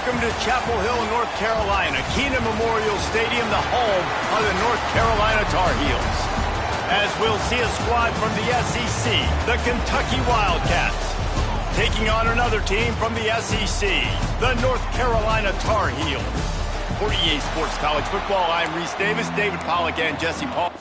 Welcome to Chapel Hill, North Carolina, Keenan Memorial Stadium, the home of the North Carolina Tar Heels. As we'll see a squad from the SEC, the Kentucky Wildcats, taking on another team from the SEC, the North Carolina Tar Heels. For EA Sports College Football, I'm Reese Davis, David Pollack, and Jesse Paul.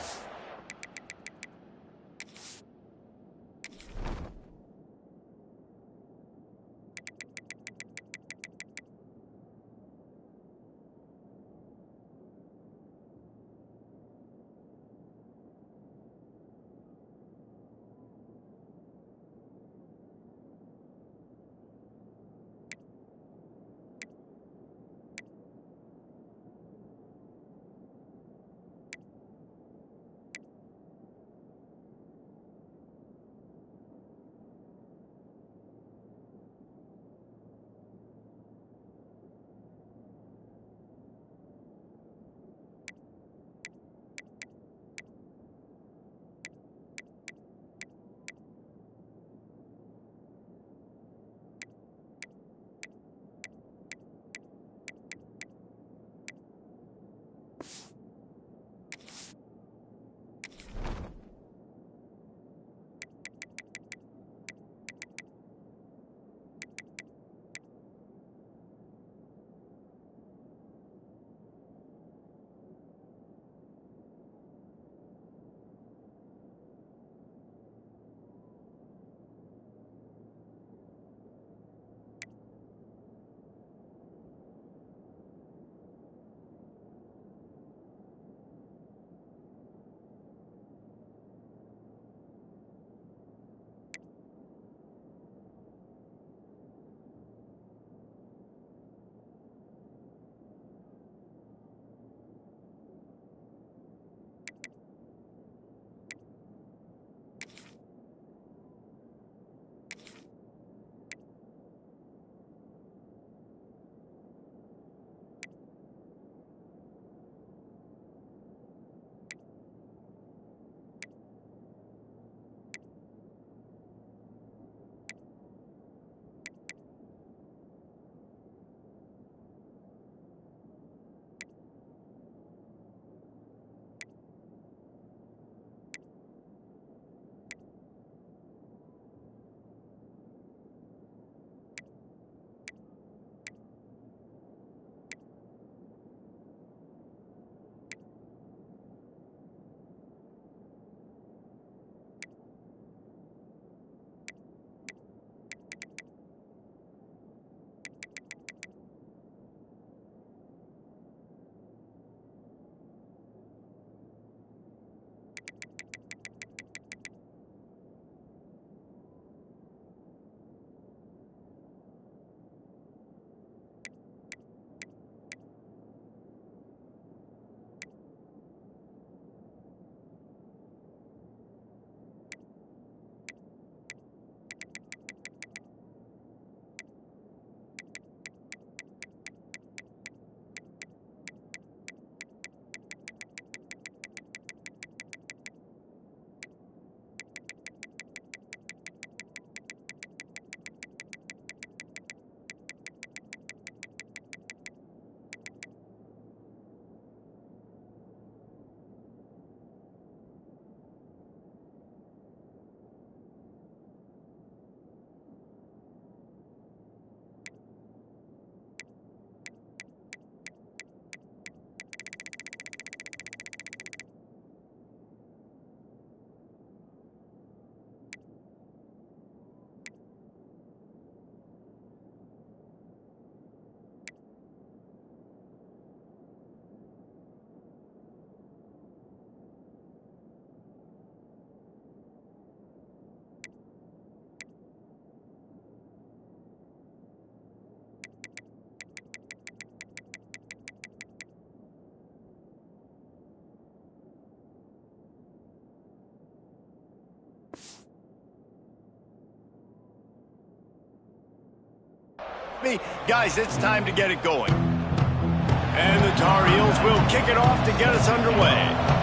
Guys, it's time to get it going. And the Tar Heels will kick it off to get us underway.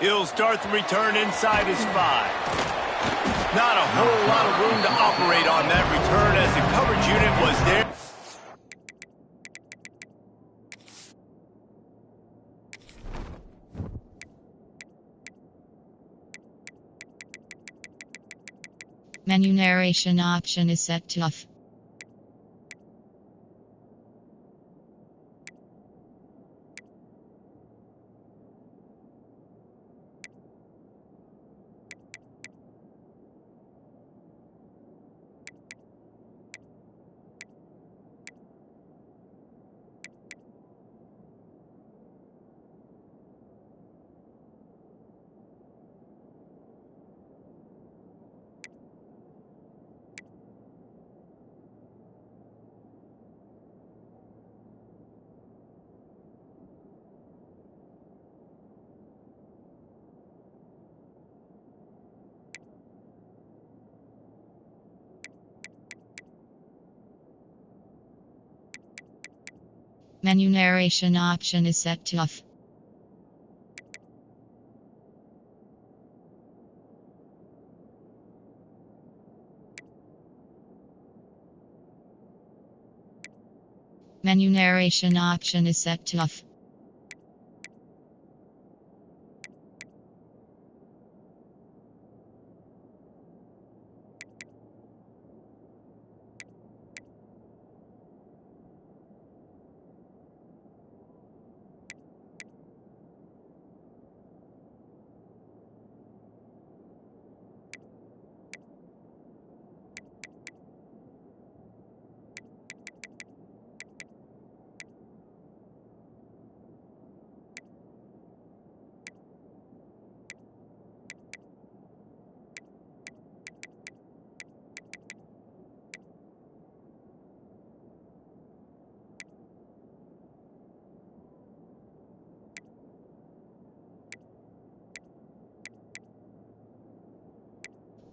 He'll start the return inside his 5. Not a whole lot of room to operate on that return as the coverage unit was there. Menu narration option is set to off. Menu narration option is set to off. Menu narration option is set to off.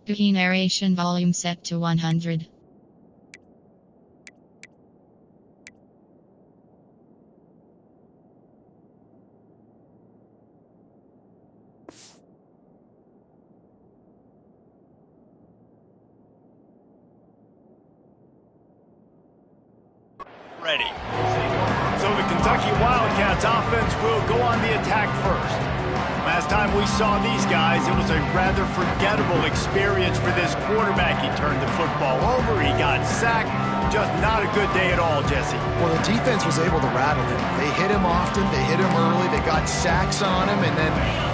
Key narration volume set to 100. Ready. So the Kentucky Wildcats offense will go on the attack first. Last time we saw these guys, it was a rather forgettable experience for this quarterback. He turned the football over, he got sacked. Just not a good day at all, Jesse. Well, the defense was able to rattle him. They hit him often, they hit him early, they got sacks on him, and then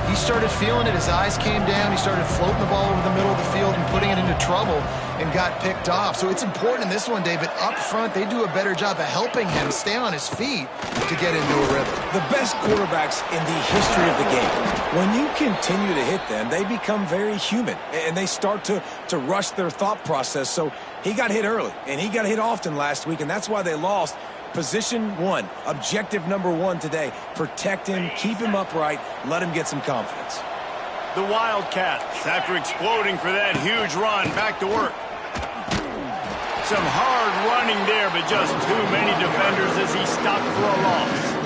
he started feeling it. His eyes came down, he started floating the ball over the middle of the field and putting it into trouble and got picked off. So it's important in this one, David. Up front, they do a better job of helping him stay on his feet to get into a rhythm. The best quarterbacks in the history of the game, when you continue to hit them, they become very human, and they start to rush their thought process. So he got hit early, and he got hit often last week, and that's why they lost. Position one, objective number one today. Protect him, keep him upright, let him get some confidence. The Wildcats, after exploding for that huge run, back to work. Some hard running there, but just too many defenders as he stopped for a loss.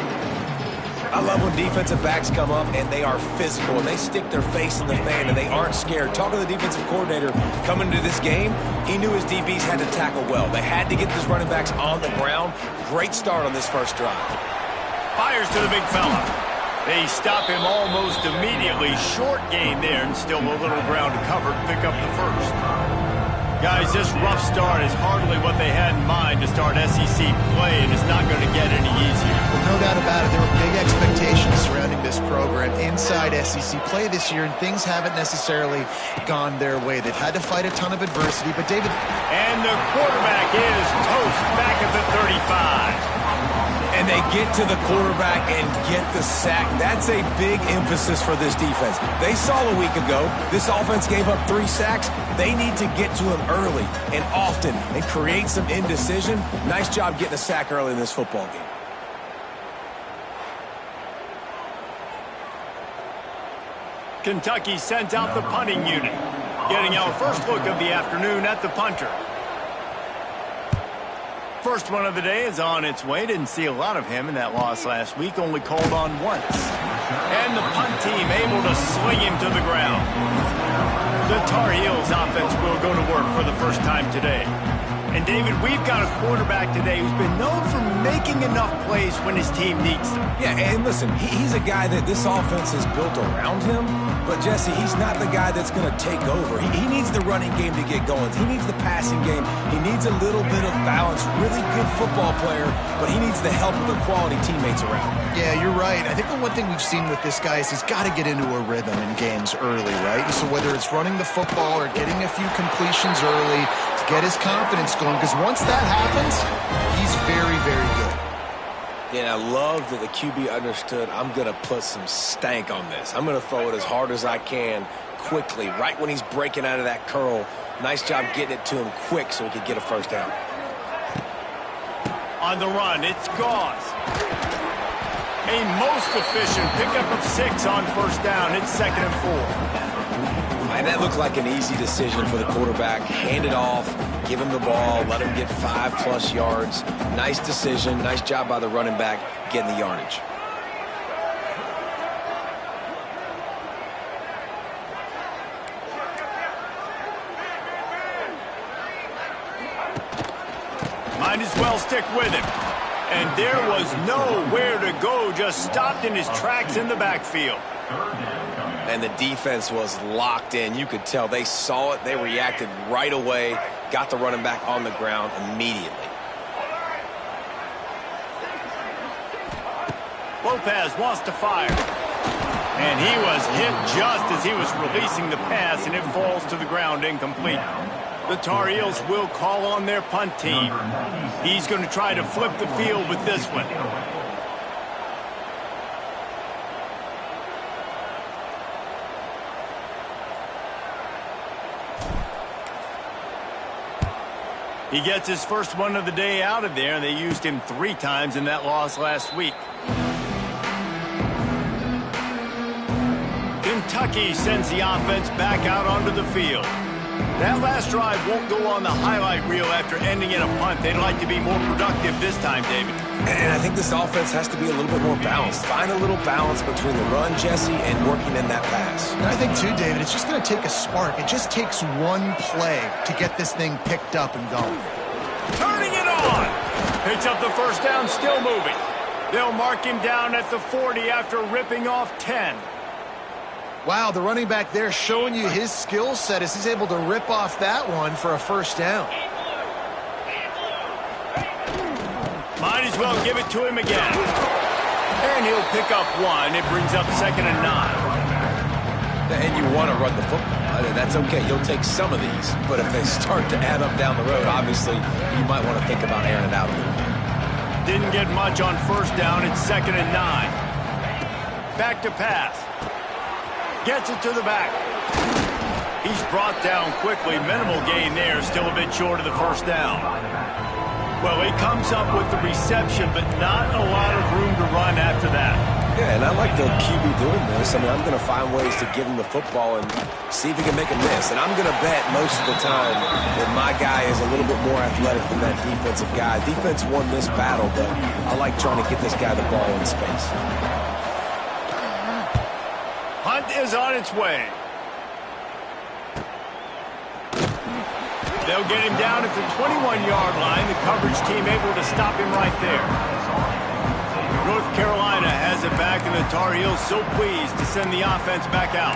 I love when defensive backs come up and they are physical and they stick their face in the fan and they aren't scared. Talking to the defensive coordinator coming into this game, he knew his DBs had to tackle well. They had to get these running backs on the ground. Great start on this first drive. Fires to the big fella. They stop him almost immediately. Short gain there and still a little ground to cover to pick up the first. Guys, this rough start is hardly what they had in mind to start SEC play, and it's not going to get any easier. Well, no doubt about it. There were big expectations surrounding this program inside SEC play this year, and things haven't necessarily gone their way. They've had to fight a ton of adversity, but David... And the quarterback is toast back at the 35. And they get to the quarterback and get the sack. That's a big emphasis for this defense. They saw a week ago, this offense gave up 3 sacks. They need to get to him early and often and create some indecision. Nice job getting a sack early in this football game. Kentucky sends out the punting unit. Getting our first look of the afternoon at the punter. First one of the day is on its way. Didn't see a lot of him in that loss last week. Only called on once. And the punt team able to sling him to the ground. The Tar Heels offense will go to work for the first time today. And David, we've got a quarterback today who's been known for making enough plays when his team needs them. Yeah, and listen, he's a guy that this offense is built around him. But, Jesse, he's not the guy that's going to take over. He needs the running game to get going. He needs the passing game. He needs a little bit of balance. Really good football player, but he needs the help of the quality teammates around. Yeah, you're right. I think the one thing we've seen with this guy is he's got to get into a rhythm in games early, right? And so whether it's running the football or getting a few completions early to get his confidence going, because once that happens, he's very, very good. Yeah, I love that the QB understood I'm going to put some stank on this. I'm going to throw it as hard as I can quickly, right when he's breaking out of that curl. Nice job getting it to him quick so he could get a first down. On the run, it's Gauze. A most efficient pickup of 6 on first down. It's 2nd and 4. And that looked like an easy decision for the quarterback. Hand it off, give him the ball, let him get 5+ yards. Nice decision. Nice job by the running back getting the yardage. Might as well stick with him. And there was nowhere to go, just stopped in his tracks in the backfield. And the defense was locked in. You could tell they saw it. They reacted right away. Got the running back on the ground immediately. Lopez wants to fire. And he was hit just as he was releasing the pass, and it falls to the ground incomplete. The Tar Heels will call on their punt team. He's going to try to flip the field with this one. He gets his first one of the day out of there, and they used him 3 times in that loss last week. Kentucky sends the offense back out onto the field. That last drive won't go on the highlight reel after ending in a punt. They'd like to be more productive this time, David. And I think this offense has to be a little bit more balanced. Find a little balance between the run, Jesse, and working in that pass. And I think, too, David, it's just going to take a spark. It just takes one play to get this thing picked up and going. Turning it on. Picks up the first down, still moving. They'll mark him down at the 40 after ripping off 10. Wow, the running back there showing you his skill set as he's able to rip off that one for a first down. Might as well give it to him again. And he'll pick up 1. It brings up 2nd and 9. And you want to run the football. That's okay. You'll take some of these. But if they start to add up down the road, obviously, you might want to think about airing it out a little bit. Didn't get much on first down. It's 2nd and 9. Back to pass. Gets it to the back. He's brought down quickly. Minimal gain there. Still a bit short of the first down. Well, he comes up with the reception, but not a lot of room to run after that. Yeah, and I like the QB doing this. I mean, I'm going to find ways to give him the football and see if he can make a miss. And I'm going to bet most of the time that my guy is a little bit more athletic than that defensive guy. Defense won this battle, but I like trying to get this guy the ball in space. Hunt is on its way. They'll get him down at the 21-yard line. The coverage team able to stop him right there. North Carolina has it back, and the Tar Heels so pleased to send the offense back out.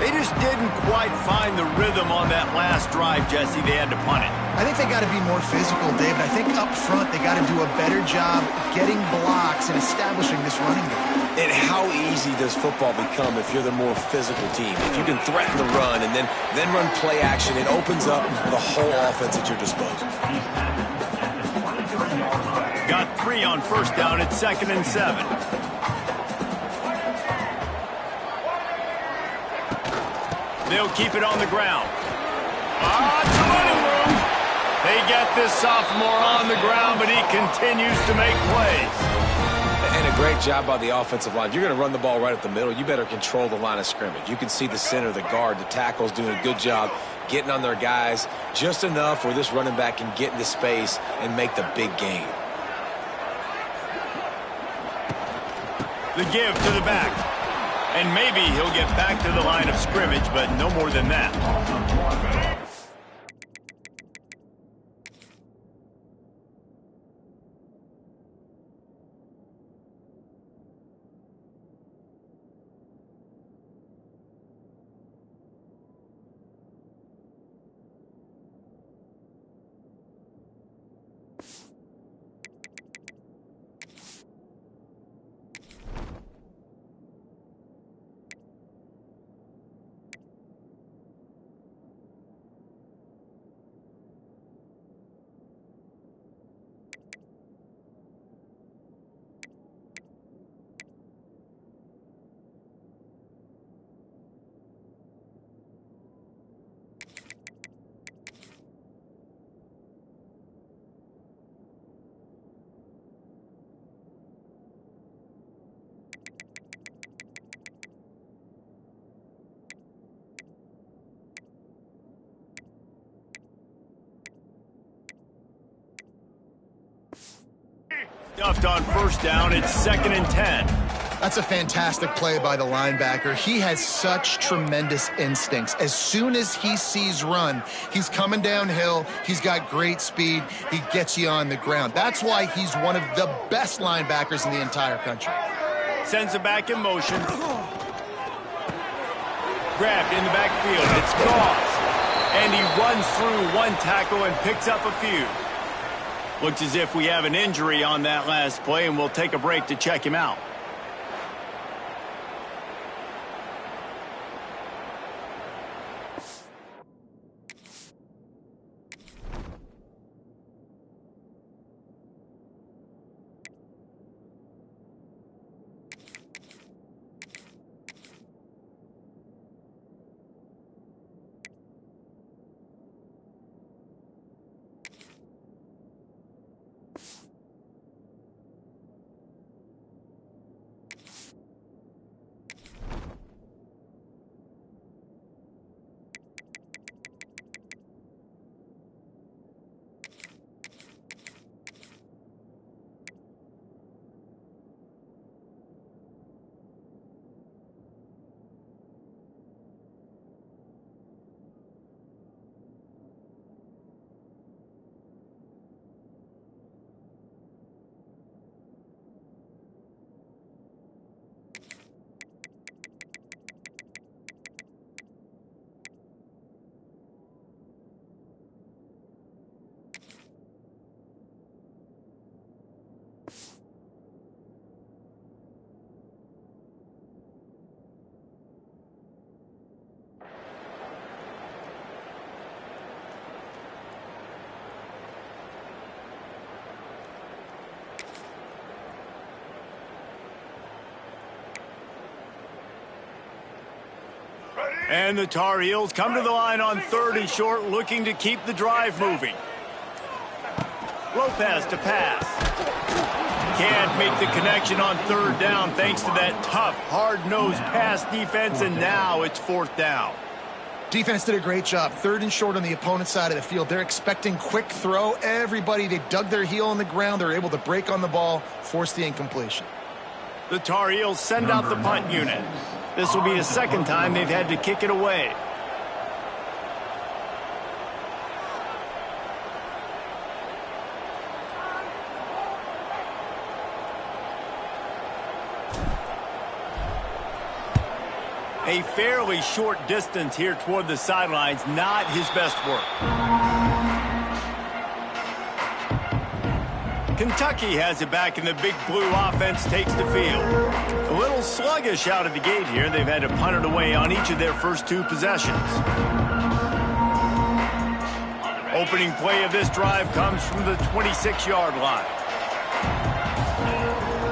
They just didn't quite find the rhythm on that last drive, Jesse. They had to punt it. I think they got to be more physical, David. I think up front they got to do a better job getting blocks and establishing this running game. And how easy does football become if you're the more physical team? If you can threaten the run and then run play action, it opens up the whole offense at your disposal. Got 3 on first down. It's 2nd and 7. They'll keep it on the ground. It's a running room. They get this sophomore on the ground, but he continues to make plays. And a great job by the offensive line. If you're going to run the ball right at the middle, you better control the line of scrimmage. You can see the center, the guard, the tackles doing a good job getting on their guys just enough where this running back can get into space and make the big gain. The give to the back. And maybe he'll get back to the line of scrimmage, but no more than that. Stuffed on first down, it's 2nd and 10. That's a fantastic play by the linebacker. He has such tremendous instincts. As soon as he sees run, he's coming downhill. He's got great speed. He gets you on the ground. That's why he's one of the best linebackers in the entire country. Sends it back in motion. Grabbed in the backfield. It's Goss. And he runs through one tackle and picks up a few. Looks as if we have an injury on that last play, and we'll take a break to check him out. And the Tar Heels come to the line on 3rd and short, looking to keep the drive moving. Lopez to pass. Can't make the connection on 3rd down thanks to that tough, hard-nosed pass defense, and now it's 4th down. Defense did a great job. 3rd and short on the opponent's side of the field. They're expecting quick throw. Everybody, they dug their heel on the ground. They're able to break on the ball, force the incompletion. The Tar Heels send out the punt unit. This will be the 2nd time they've had to kick it away. A fairly short distance here toward the sidelines, not his best work. Kentucky has it back, and the big blue offense takes the field. A little sluggish out of the gate here. They've had to punt it away on each of their first 2 possessions. Opening play of this drive comes from the 26-yard line.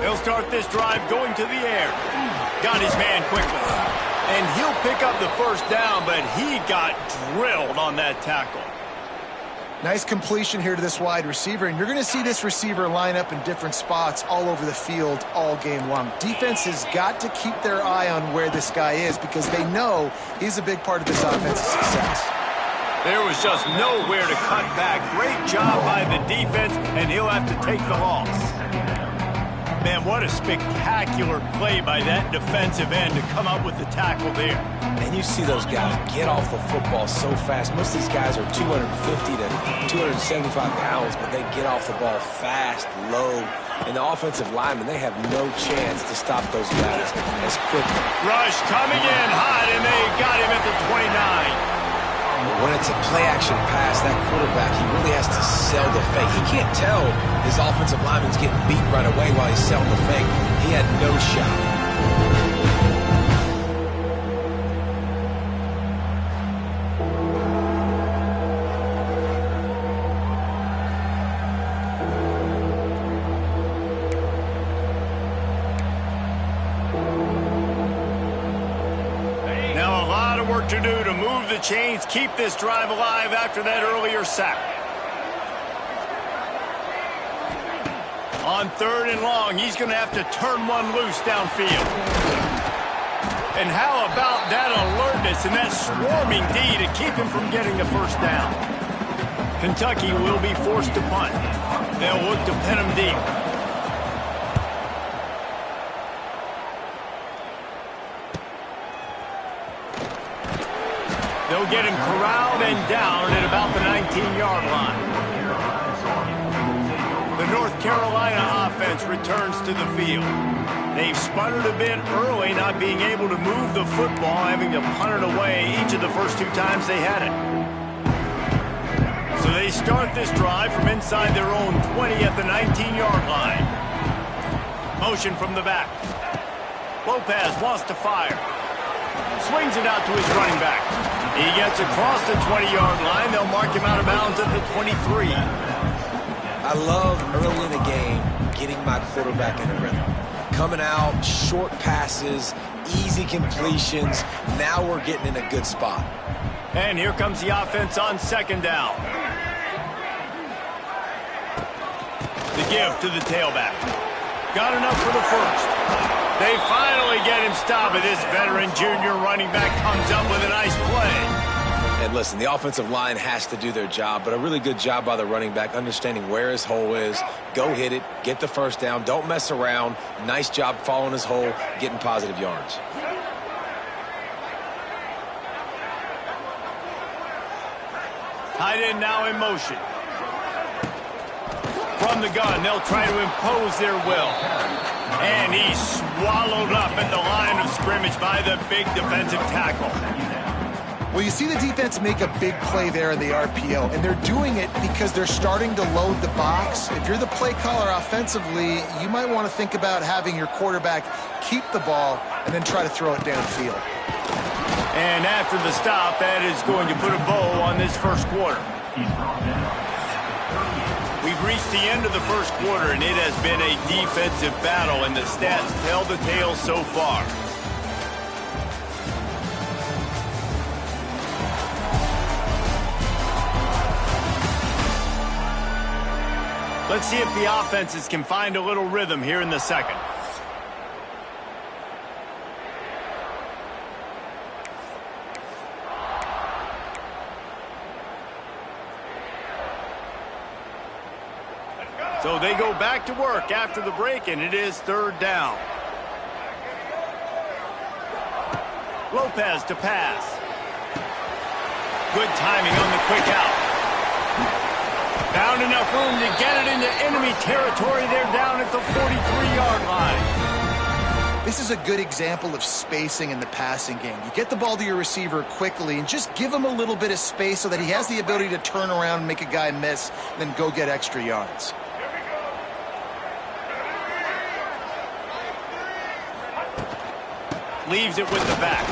He'll start this drive going to the air. Got his man quickly. And he'll pick up the first down, but he got drilled on that tackle. Nice completion here to this wide receiver, and you're going to see this receiver line up in different spots all over the field all game long. Defense has got to keep their eye on where this guy is because they know he's a big part of this offense's success. There was just nowhere to cut back. Great job by the defense, and he'll have to take the loss. Man, what a spectacular play by that defensive end to come up with the tackle there. And you see those guys get off the football so fast. Most of these guys are 250 to 275 pounds, but they get off the ball fast, low. And the offensive linemen, they have no chance to stop those guys as quickly. Rush coming in hot, and they got him at the 29. When it's a play-action pass, that quarterback, he really has to sell the fake. He can't tell his offensive lineman's getting beat right away while he's selling the fake. He had no shot. To do to move the chains, keep this drive alive after that earlier sack. On 3rd and long, he's going to have to turn one loose downfield. And how about that alertness and that swarming D to keep him from getting the first down? Kentucky will be forced to punt. They'll look to pin him deep. They'll get him corralled and down at about the 19-yard line. The North Carolina offense returns to the field. They've sputtered a bit early, not being able to move the football, having to punt it away each of the first 2 times they had it. So they start this drive from inside their own 20 at the 19-yard line. Motion from the back. Lopez wants to fire. Swings it out to his running back. He gets across the 20-yard line. They'll mark him out of bounds at the 23. I love early in the game getting my quarterback in a rhythm. Coming out, short passes, easy completions. Now we're getting in a good spot. And here comes the offense on 2nd down. The give to the tailback. Got enough for the first. They finally get him stopped, but this veteran junior running back comes up with a nice play. And listen, the offensive line has to do their job, but a really good job by the running back, understanding where his hole is. Go hit it, get the first down, don't mess around. Nice job following his hole, getting positive yards. Tight end now in motion. From the gun, they'll try to impose their will. And he's swallowed up at the line of scrimmage by the big defensive tackle. Well, you see the defense make a big play there in the RPO, and they're doing it because they're starting to load the box. If you're the play caller offensively, you might want to think about having your quarterback keep the ball and then try to throw it downfield. And after the stop, that is going to put a bow on this first quarter. We've reached the end of the first quarter, and it has been a defensive battle, and the stats tell the tale so far. Let's see if the offenses can find a little rhythm here in the second. So they go back to work after the break, and it is 3rd down. Lopez to pass. Good timing on the quick out. Found enough room to get it into enemy territory. They're down at the 43-yard line. This is a good example of spacing in the passing game. You get the ball to your receiver quickly and just give him a little bit of space so that he has the ability to turn around and make a guy miss, then go get extra yards. Leaves it with the back.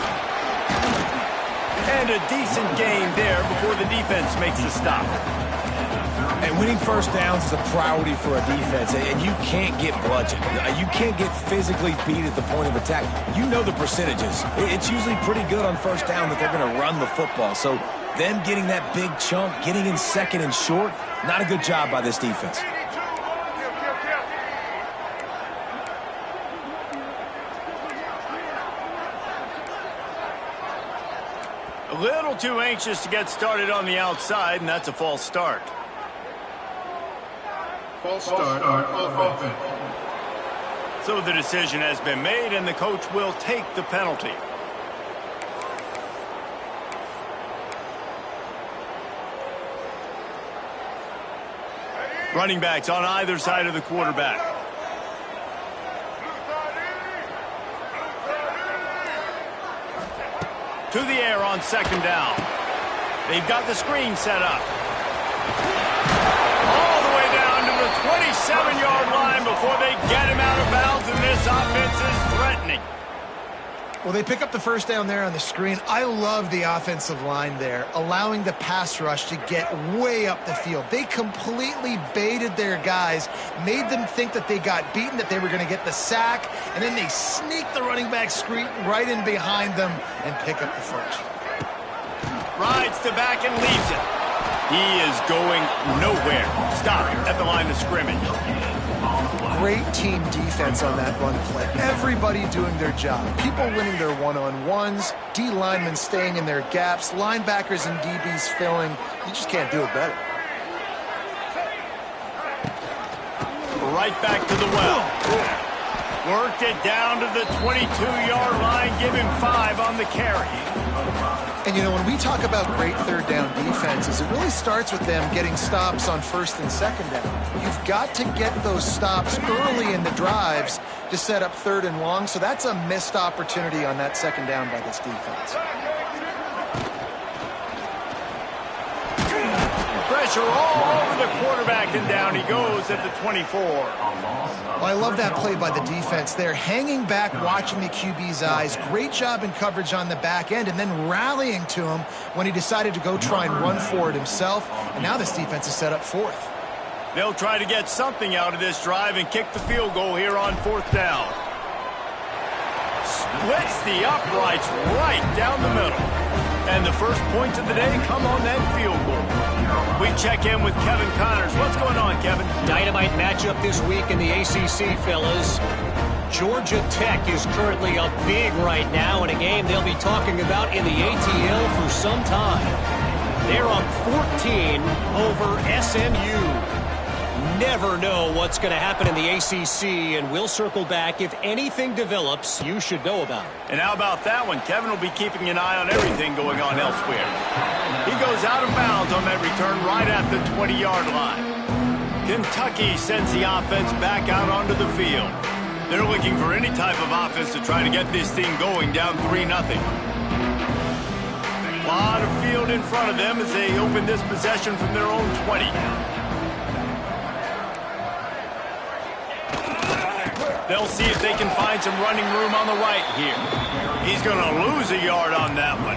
And a decent gain there before the defense makes the stop. And winning first downs is a priority for a defense, and you can't get bludgeoned. You can't get physically beat at the point of attack. You know the percentages. It's usually pretty good on first down that they're going to run the football. So them getting that big chunk, getting in second and short, not a good job by this defense. A little too anxious to get started on the outside, and that's a false start. False start on offense. So the decision has been made, and the coach will take the penalty. Running backs on either side of the quarterback. To the air on second down. They've got the screen set up. All the way down to the 27-yard line before they get him out of bounds, and this offense is threatening. Well, they pick up the first down there on the screen. I love the offensive line there, allowing the pass rush to get way up the field. They completely baited their guys, made them think that they got beaten, that they were going to get the sack, and then they sneak the running back screen right in behind them and pick up the first. Rides the back and leaves it. He is going nowhere. Stop at the line of scrimmage. Great team defense on that run play. Everybody doing their job. People winning their one-on-ones, D linemen staying in their gaps, linebackers and DBs filling. You just can't do it better. Right back to the well. Worked it down to the 22-yard line. Give him 5 on the carry. And, you know, when we talk about great third down defenses, it really starts with them getting stops on first and second down. You've got to get those stops early in the drives to set up third and long, so that's a missed opportunity on that second down by this defense. Pressure all over the quarterback, and down he goes at the 24. Well, I love that play by the defense there. Hanging back, watching the QB's eyes. Great job in coverage on the back end, and then rallying to him when he decided to go try and run for it himself. And now this defense is set up fourth. They'll try to get something out of this drive and kick the field goal here on fourth down. Splits the uprights right down the middle. And the first points of the day come on that field goal. We check in with Kevin Connors. What's going on, Kevin? Dynamite matchup this week in the ACC, fellas. Georgia Tech is currently up big right now in a game they'll be talking about in the ATL for some time. They're up 14 over SMU. Never know what's going to happen in the ACC, and we'll circle back. If anything develops, you should know about it. And how about that one? Kevin will be keeping an eye on everything going on elsewhere. He goes out of bounds on that return right at the 20-yard line. Kentucky sends the offense back out onto the field. They're looking for any type of offense to try to get this thing going down 3-0. A lot of field in front of them as they open this possession from their own 20. They'll see if they can find some running room on the right here. He's going to lose a yard on that one.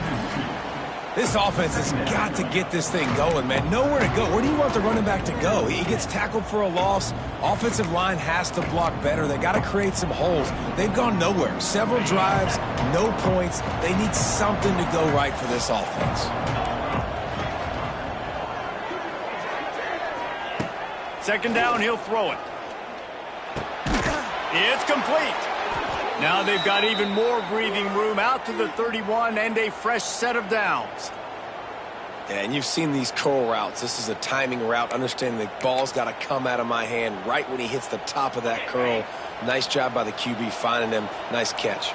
This offense has got to get this thing going, man. Nowhere to go. Where do you want the running back to go? He gets tackled for a loss. Offensive line has to block better. They got to create some holes. They've gone nowhere. Several drives, no points. They need something to go right for this offense. Second down, he'll throw it. It's complete. Now they've got even more breathing room out to the 31 and a fresh set of downs. Yeah, and you've seen these curl routes. This is a timing route. Understanding the ball's got to come out of my hand right when he hits the top of that curl. Nice job by the QB finding him. Nice catch.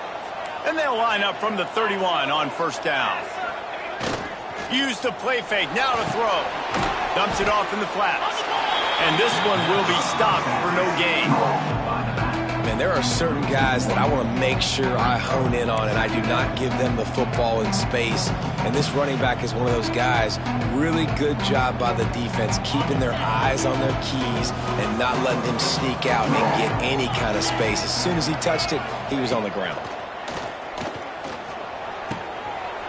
And they'll line up from the 31 on first down. Use the play fake. Now to throw. Dumps it off in the flats. And this one will be stopped for no gain. Man, there are certain guys that I want to make sure I hone in on, and I do not give them the football in space. And this running back is one of those guys. Really good job by the defense, keeping their eyes on their keys and not letting him sneak out and get any kind of space. As soon as he touched it, he was on the ground.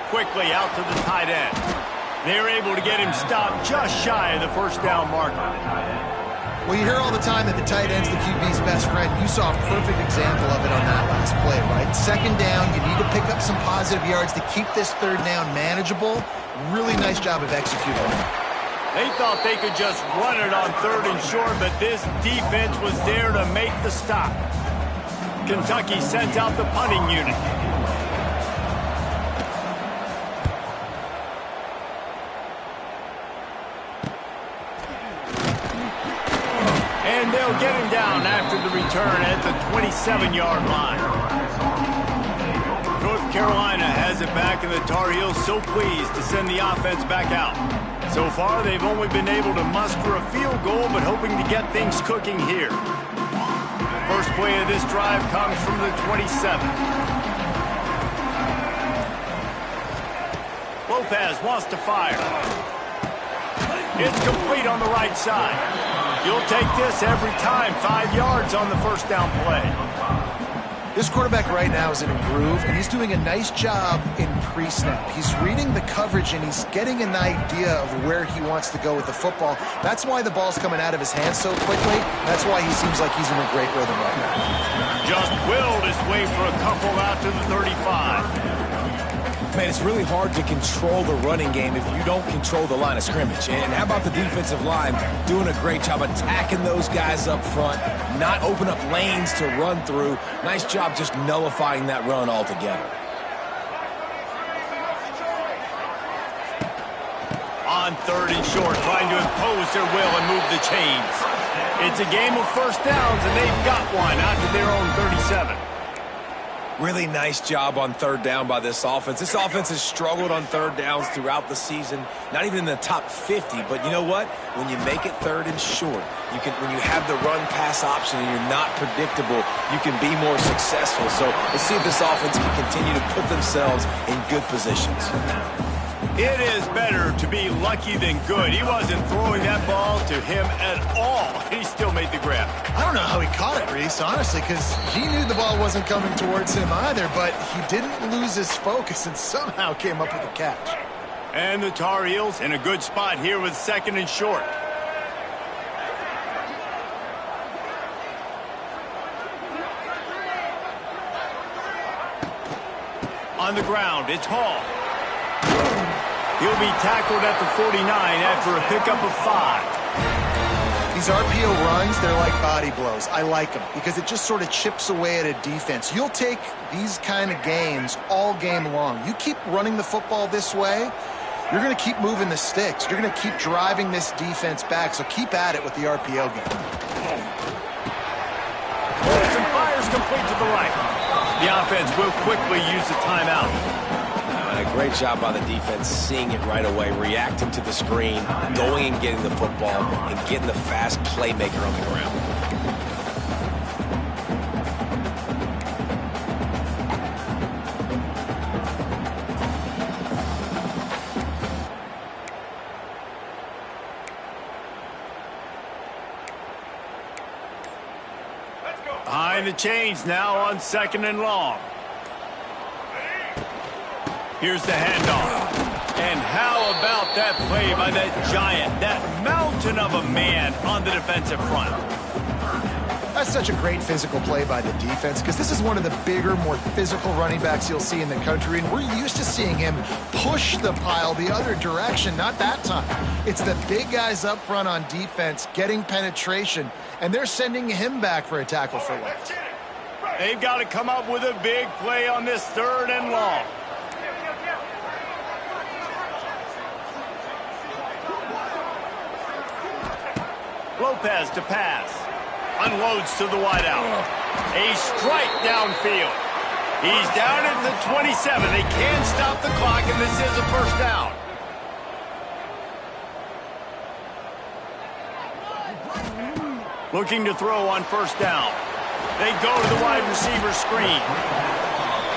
Quickly out to the tight end. They're able to get him stopped just shy of the first down marker. Well, you hear all the time that the tight end's the QB's best friend. You saw a perfect example of it on that last play, right? Second down, you need to pick up some positive yards to keep this third down manageable. Really nice job of executing that. They thought they could just run it on third and short, but this defense was there to make the stop. Kentucky sent out the punting unit. And they'll will get him down after the return at the 27-yard line. North Carolina has it back, and the Tar Heels so pleased to send the offense back out. So far, they've only been able to muster a field goal, but hoping to get things cooking here. First play of this drive comes from the 27. Lopez wants to fire. It's complete on the right side. You'll take this every time. 5 yards on the first down play. This quarterback right now is in a groove, and he's doing a nice job in pre-snap. He's reading the coverage, and he's getting an idea of where he wants to go with the football. That's why the ball's coming out of his hands so quickly. That's why he seems like he's in a great rhythm right now. Just willed his way for a couple out to the 35. Man, it's really hard to control the running game if you don't control the line of scrimmage. And how about the defensive line doing a great job attacking those guys up front, not open up lanes to run through. Nice job just nullifying that run altogether. On third and short, trying to impose their will and move the chains. It's a game of first downs, and they've got one out to their own 37. Really nice job on third down by this offense. This offense has struggled on third downs throughout the season, not even in the top 50. But you know what? When you make it third and short, when you have the run-pass option and you're not predictable, you can be more successful. So let's see if this offense can continue to put themselves in good positions. It is better to be lucky than good. He wasn't throwing that ball to him at all. He still made the grab. I don't know how he caught it, Reese, honestly, because he knew the ball wasn't coming towards him either, but he didn't lose his focus and somehow came up with a catch. And the Tar Heels in a good spot here with second and short. On the ground, it's Hall. He'll be tackled at the 49 after a pickup of 5. These RPO runs, they're like body blows. I like them because it just sort of chips away at a defense. You'll take these kind of games all game long. You keep running the football this way, you're going to keep moving the sticks. You're going to keep driving this defense back, so keep at it with the RPO game. Some fires complete to the right. The offense will quickly use the timeout. And a great job by the defense, seeing it right away, reacting to the screen, going and getting the football, and getting the fast playmaker on the ground. Behind the chains now on second and long. Here's the handoff. And how about that play by that giant, that mountain of a man on the defensive front? That's such a great physical play by the defense because this is one of the bigger, more physical running backs you'll see in the country, and we're used to seeing him push the pile the other direction, not that time. It's the big guys up front on defense getting penetration, and they're sending him back for a tackle for loss. They've got to come up with a big play on this third and long. Lopez to pass. Unloads to the wideout. A strike downfield. He's down at the 27. They can stop the clock, and this is a first down. Looking to throw on first down. They go to the wide receiver screen.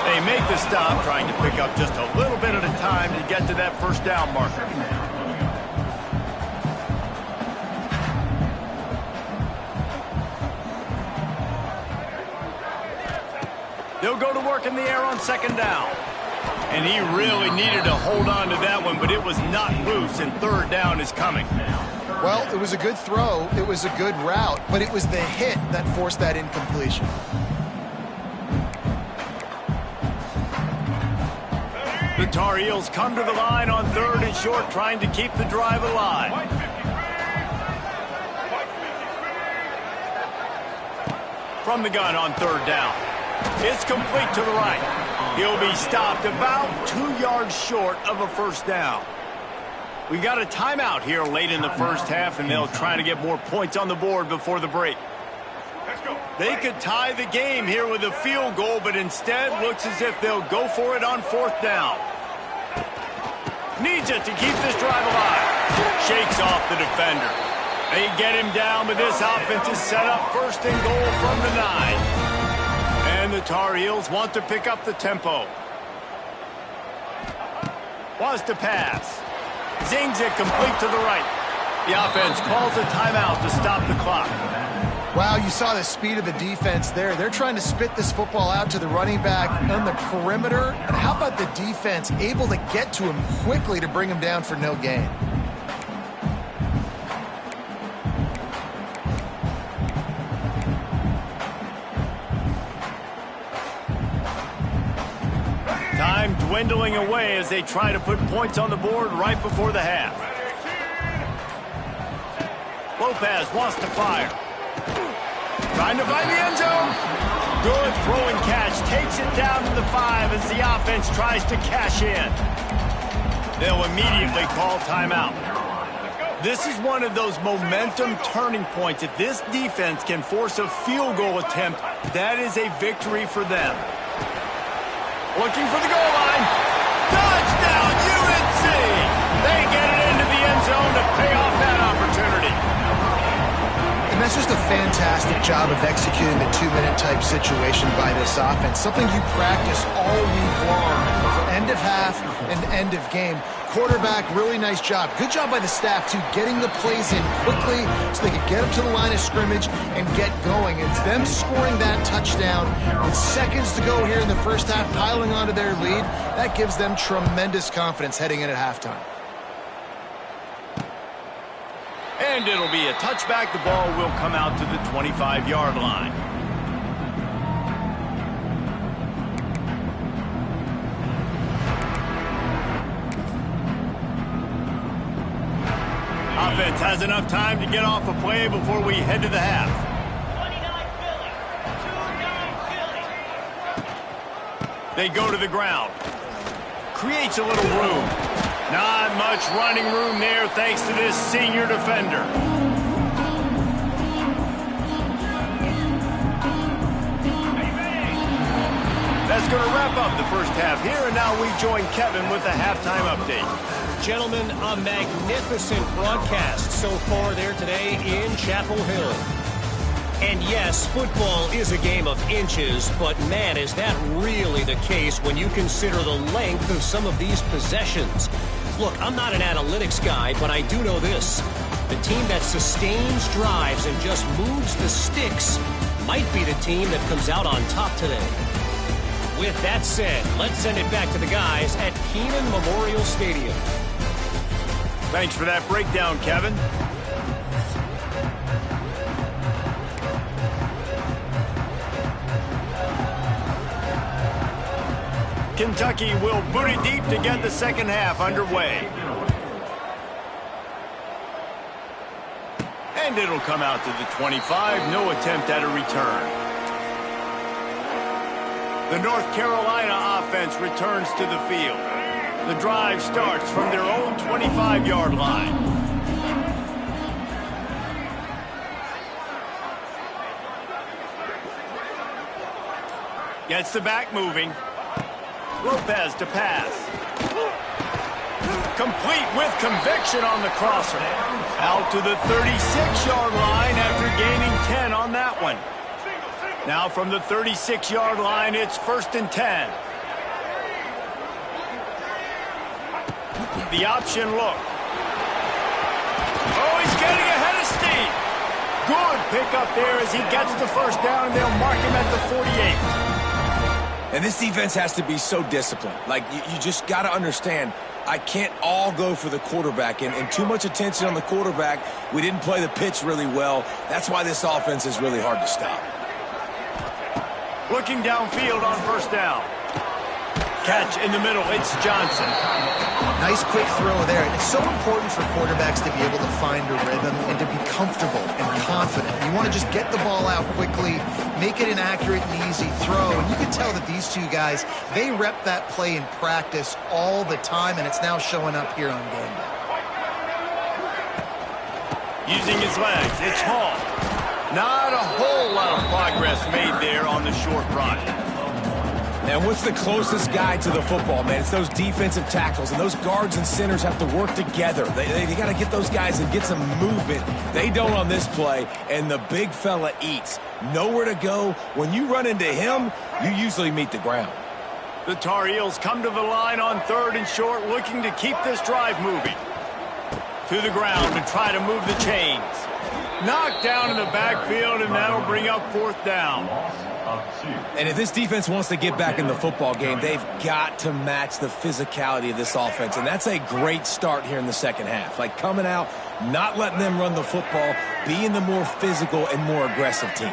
They make the stop, trying to pick up just a little bit at a time to get to that first down marker. They'll go to work in the air on second down. And he really needed to hold on to that one, but it was not loose, and third down is coming. Well, it was a good throw, it was a good route, but it was the hit that forced that incompletion. The Tar Heels come to the line on third and short, trying to keep the drive alive. From the gun on third down. It's complete to the right. He'll be stopped about 2 yards short of a first down. We got a timeout here late in the first half, and they'll try to get more points on the board before the break. They could tie the game here with a field goal, but instead looks as if they'll go for it on 4th down. Needs it to keep this drive alive. Shakes off the defender. They get him down, but this offense is set up 1st and goal from the 9. And the Tar Heels want to pick up the tempo. Wants to pass. Zings it complete to the right. The offense calls a timeout to stop the clock. Wow, you saw the speed of the defense there. They're trying to spit this football out to the running back on the perimeter. And how about the defense able to get to him quickly to bring him down for no gain? Time dwindling away as they try to put points on the board right before the half. Lopez wants to fire. Trying to find the end zone. Good throwing catch. Takes it down to the 5 as the offense tries to cash in. They'll immediately call timeout. This is one of those momentum turning points. If this defense can force a field goal attempt, that is a victory for them. Looking for the goal line. Touchdown, UNC! They get it into the end zone to pay off that opportunity. And that's just a fantastic job of executing the 2-minute type situation by this offense. Something you practice all week long for end of half and end of game. Quarterback, really nice job. Good job by the staff, too, getting the plays in quickly so they could get up to the line of scrimmage and get going. It's them scoring that touchdown with seconds to go here in the first half, piling onto their lead. That gives them tremendous confidence heading in at halftime. And it'll be a touchback. The ball will come out to the 25-yard line. Offense has enough time to get off a play before we head to the half. 29 Philly. They go to the ground. Creates a little room. Not much running room there thanks to this senior defender. That's going to wrap up the first half here, and now we join Kevin with the halftime update. Gentlemen, a magnificent broadcast so far there today in Chapel Hill. And yes, football is a game of inches, but man, is that really the case when you consider the length of some of these possessions. Look, I'm not an analytics guy, but I do know this. The team that sustains drives and just moves the sticks might be the team that comes out on top today. With that said, let's send it back to the guys at Kenan Memorial Stadium. Thanks for that breakdown, Kevin. Kentucky will boot it deep to get the second half underway. And it'll come out to the 25. No attempt at a return. The North Carolina offense returns to the field. The drive starts from their own 25-yard line. Gets the back moving. Lopez to pass. Complete with conviction on the crosser. Out to the 36-yard line after gaining 10 on that one. Now from the 36-yard line, it's 1st and 10. The option look. Oh, he's getting ahead of steam. Good pickup there as he gets the first down, and they'll mark him at the 48. And this defense has to be so disciplined. Like, you just got to understand, I can't all go for the quarterback. And too much attention on the quarterback. We didn't play the pitch really well. That's why this offense is really hard to stop. Looking downfield on first down. Catch in the middle. It's Johnson. Nice quick throw there. And it's so important for quarterbacks to be able to find a rhythm and to be comfortable and confident. You want to just get the ball out quickly, make it an accurate and easy throw. And you can tell that these two guys, they rep that play in practice all the time, and it's now showing up here on game day. Using his legs, it's Hall. Not a whole lot of progress made there on the short run. And what's the closest guy to the football, man? It's those defensive tackles, and those guards and centers have to work together. They got to get those guys and get some movement. They don't on this play, and the big fella eats. Nowhere to go. When you run into him, you usually meet the ground. The Tar Heels come to the line on 3rd and short, looking to keep this drive moving. To the ground to try to move the chains. Knocked down in the backfield, and that'll bring up 4th down. And if this defense wants to get back in the football game, they've got to match the physicality of this offense. And that's a great start here in the second half. Like coming out, not letting them run the football, being the more physical and more aggressive team.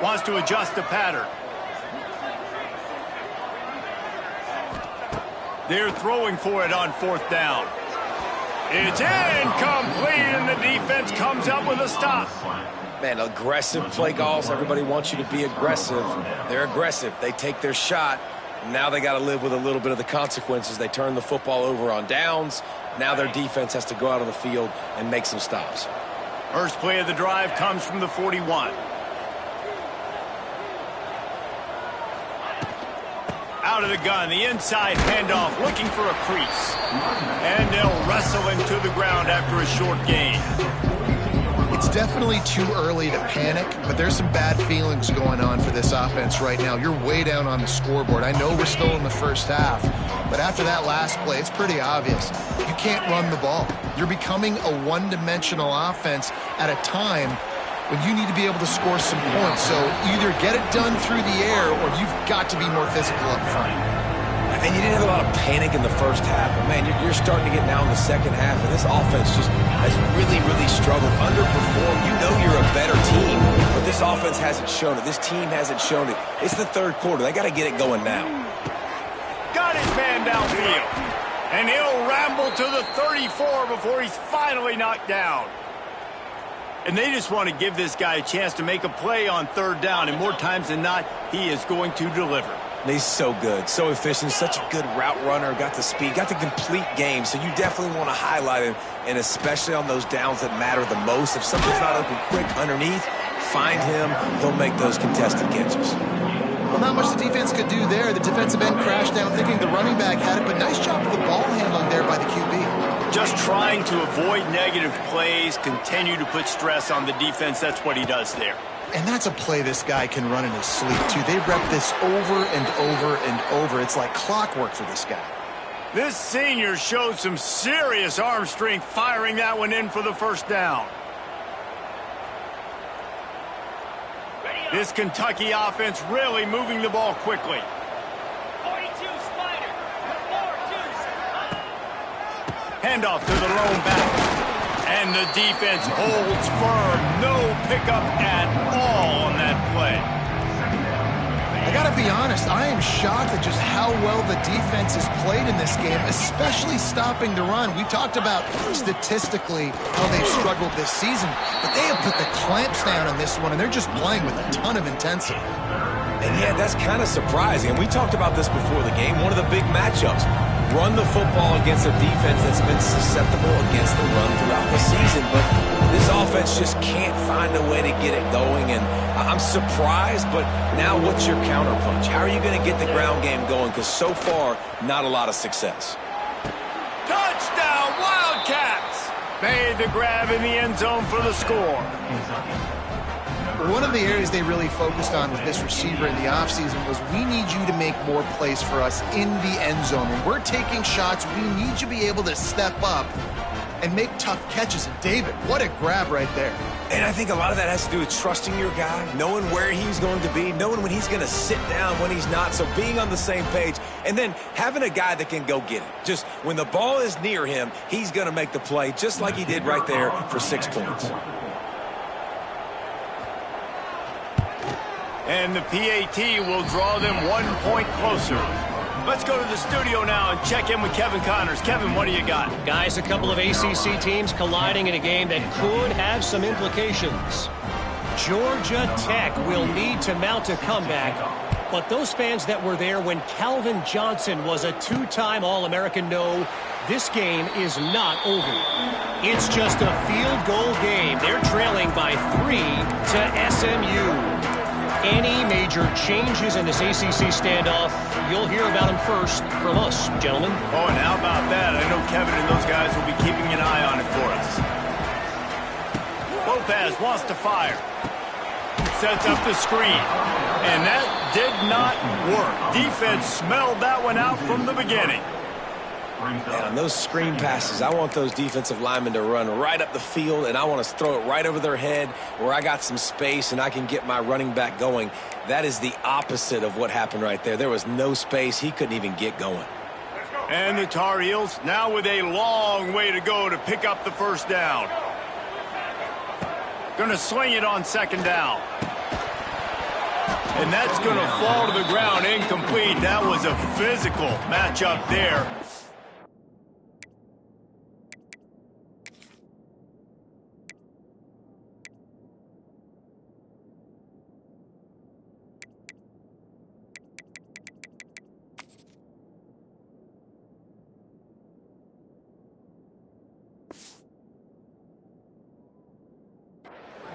Wants to adjust the pattern. They're throwing for it on 4th down. It's incomplete, and the defense comes up with a stop. Man, aggressive play calls. Everybody wants you to be aggressive. They're aggressive. They take their shot. Now they got to live with a little bit of the consequences. They turn the football over on downs. Now their defense has to go out on the field and make some stops. First play of the drive comes from the 41. Out of the gun, the inside handoff, looking for a crease. And they'll wrestle him to the ground after a short gain. It's definitely too early to panic, but there's some bad feelings going on for this offense right now. You're way down on the scoreboard. I know we're still in the first half, but after that last play, it's pretty obvious. You can't run the ball. You're becoming a one-dimensional offense at a time when you need to be able to score some points. So either get it done through the air or you've got to be more physical up front. And you didn't have a lot of panic in the first half. But, man, you're starting to get now in the second half, and this offense just has really, really struggled, underperformed. You know you're a better team, but this offense hasn't shown it. This team hasn't shown it. It's the 3rd quarter. They got to get it going now. Got his man downfield. And he'll ramble to the 34 before he's finally knocked down. And they just want to give this guy a chance to make a play on 3rd down, and more times than not, he is going to deliver. He's so good, so efficient, such a good route runner, got the speed, got the complete game, so you definitely want to highlight him, and especially on those downs that matter the most. If something's not open quick underneath, find him, he'll make those contested catches. Well, not much the defense could do there. The defensive end crashed down thinking the running back had it, but nice job of the ball handling there by the QB. Just trying to avoid negative plays, continue to put stress on the defense. That's what he does there. And that's a play this guy can run in his sleep, too. They rep this over and over and over. It's like clockwork for this guy. This senior showed some serious arm strength firing that one in for the 1st down. This Kentucky offense really moving the ball quickly. Handoff to the lone back. And the defense holds firm. No pickup at all on that play. I got to be honest, I am shocked at just how well the defense has played in this game, especially stopping the run. We talked about statistically how they've struggled this season, but they have put the clamps down on this one, and they're just playing with a ton of intensity. And yeah, that's kind of surprising. And we talked about this before the game. One of the big matchups. Run the football against a defense that's been susceptible against the run throughout the season. But this offense just can't find a way to get it going. And I'm surprised, but now what's your counterpunch? How are you going to get the ground game going? Because so far, not a lot of success. Touchdown, Wildcats! Made the grab in the end zone for the score. One of the areas they really focused on with this receiver in the offseason was we need you to make more plays for us in the end zone. When we're taking shots, we need you to be able to step up and make tough catches. And David, what a grab right there. And I think a lot of that has to do with trusting your guy, knowing where he's going to be, knowing when he's going to sit down, when he's not, so being on the same page, and then having a guy that can go get it. Just when the ball is near him, he's going to make the play, just like he did right there for 6 points. And the PAT will draw them 1 point closer. Let's go to the studio now and check in with Kevin Connors. Kevin, what do you got? Guys, a couple of ACC teams colliding in a game that could have some implications. Georgia Tech will need to mount a comeback But those fans that were there when Calvin Johnson was a two-time All-American know this game is not over. It's just a field goal game. They're trailing by 3 to SMU. Any major changes in this ACC standoff, you'll hear about them first from us, gentlemen. Oh, and how about that? I know Kevin and those guys will be keeping an eye on it for us. Lopez wants to fire. Sets up the screen. And that did not work. Defense smelled that one out from the beginning. And on those screen passes, I want those defensive linemen to run right up the field, and I want to throw it right over their head where I got some space and I can get my running back going. That is the opposite of what happened right there. There was no space. He couldn't even get going. And the Tar Heels now with a long way to go to pick up the first down. Going to sling it on second down. And that's going to fall to the ground incomplete. That was a physical matchup there.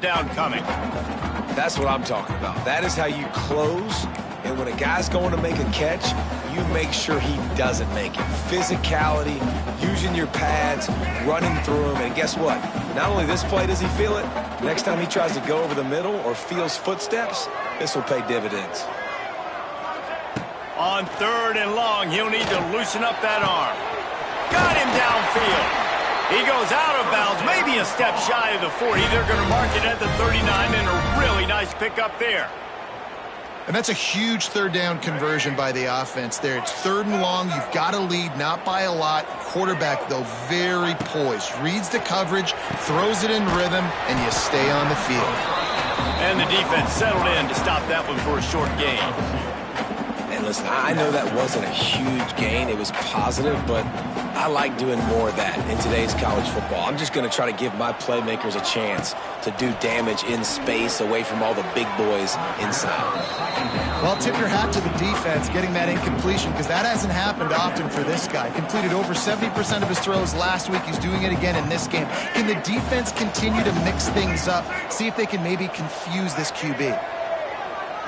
Down coming. That's what I'm talking about. That is how you close. And when a guy's going to make a catch, you make sure he doesn't make it. Physicality, using your pads, running through him. And guess what? Not only this play does he feel it, next time he tries to go over the middle or feels footsteps, this will pay dividends. On third and long, he'll need to loosen up that arm. Got him downfield. He goes out of bounds, maybe a step shy of the 40. They're going to mark it at the 39, and a really nice pickup there. And that's a huge third down conversion by the offense there. It's third and long. You've got to lead, not by a lot. Quarterback, though, very poised. Reads the coverage, throws it in rhythm, and you stay on the field. And the defense settled in to stop that one for a short gain. And listen, I know that wasn't a huge gain. It was positive, but I like doing more of that in today's college football. I'm just going to try to give my playmakers a chance to do damage in space away from all the big boys inside. Well, tip your hat to the defense getting that incompletion, because that hasn't happened often for this guy. Completed over 70% of his throws last week. He's doing it again in this game. Can the defense continue to mix things up, see if they can maybe confuse this QB?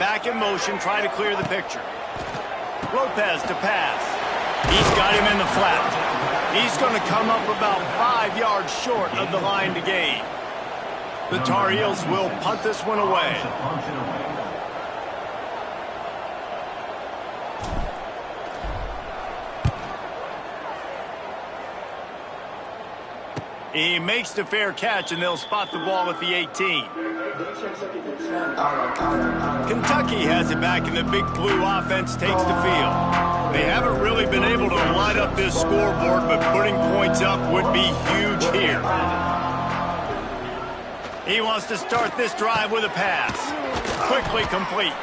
Back in motion, try to clear the picture. Lopez to pass. He's got him in the flat. He's going to come up about 5 yards short of the line to gain. The Tar Heels will punt this one away. He makes the fair catch, and they'll spot the ball at the 18. Kentucky has it back, and the big blue offense takes the field. They haven't really been able to light up this scoreboard, but putting points up would be huge here. He wants to start this drive with a pass. Quickly complete.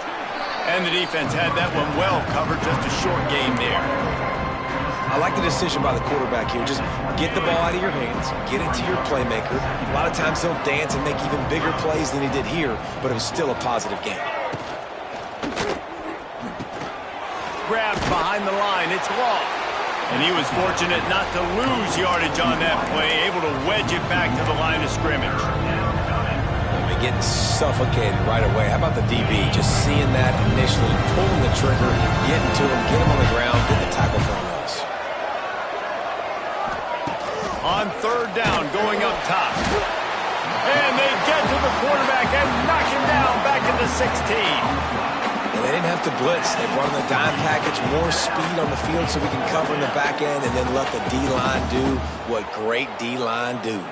And the defense had that one well covered, just a short game there. I like the decision by the quarterback here. Just get the ball out of your hands, get it to your playmaker. A lot of times he'll dance and make even bigger plays than he did here, but it was still a positive game. Grabbed behind the line, it's long. And he was fortunate not to lose yardage on that play, able to wedge it back to the line of scrimmage. Getting suffocated right away. How about the DB? Just seeing that initially, pulling the trigger, getting to him, get him on the ground, get the tackle for a loss. On third down, going up top. And they get to the quarterback and knock him down back into 16. And they didn't have to blitz. They brought in the dime package, more speed on the field so we can cover in the back end and then let the D-line do what great D-line do.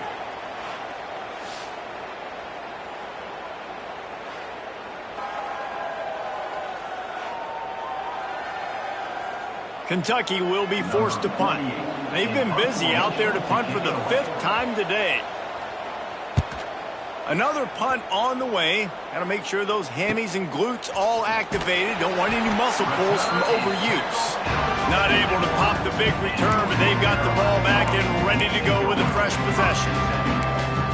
Kentucky will be forced to punt. They've been busy out there to punt for the 5th time today. Another punt on the way. Got to make sure those hammies and glutes all activated. Don't want any muscle pulls from overuse. Not able to pop the big return, but they've got the ball back and ready to go with a fresh possession.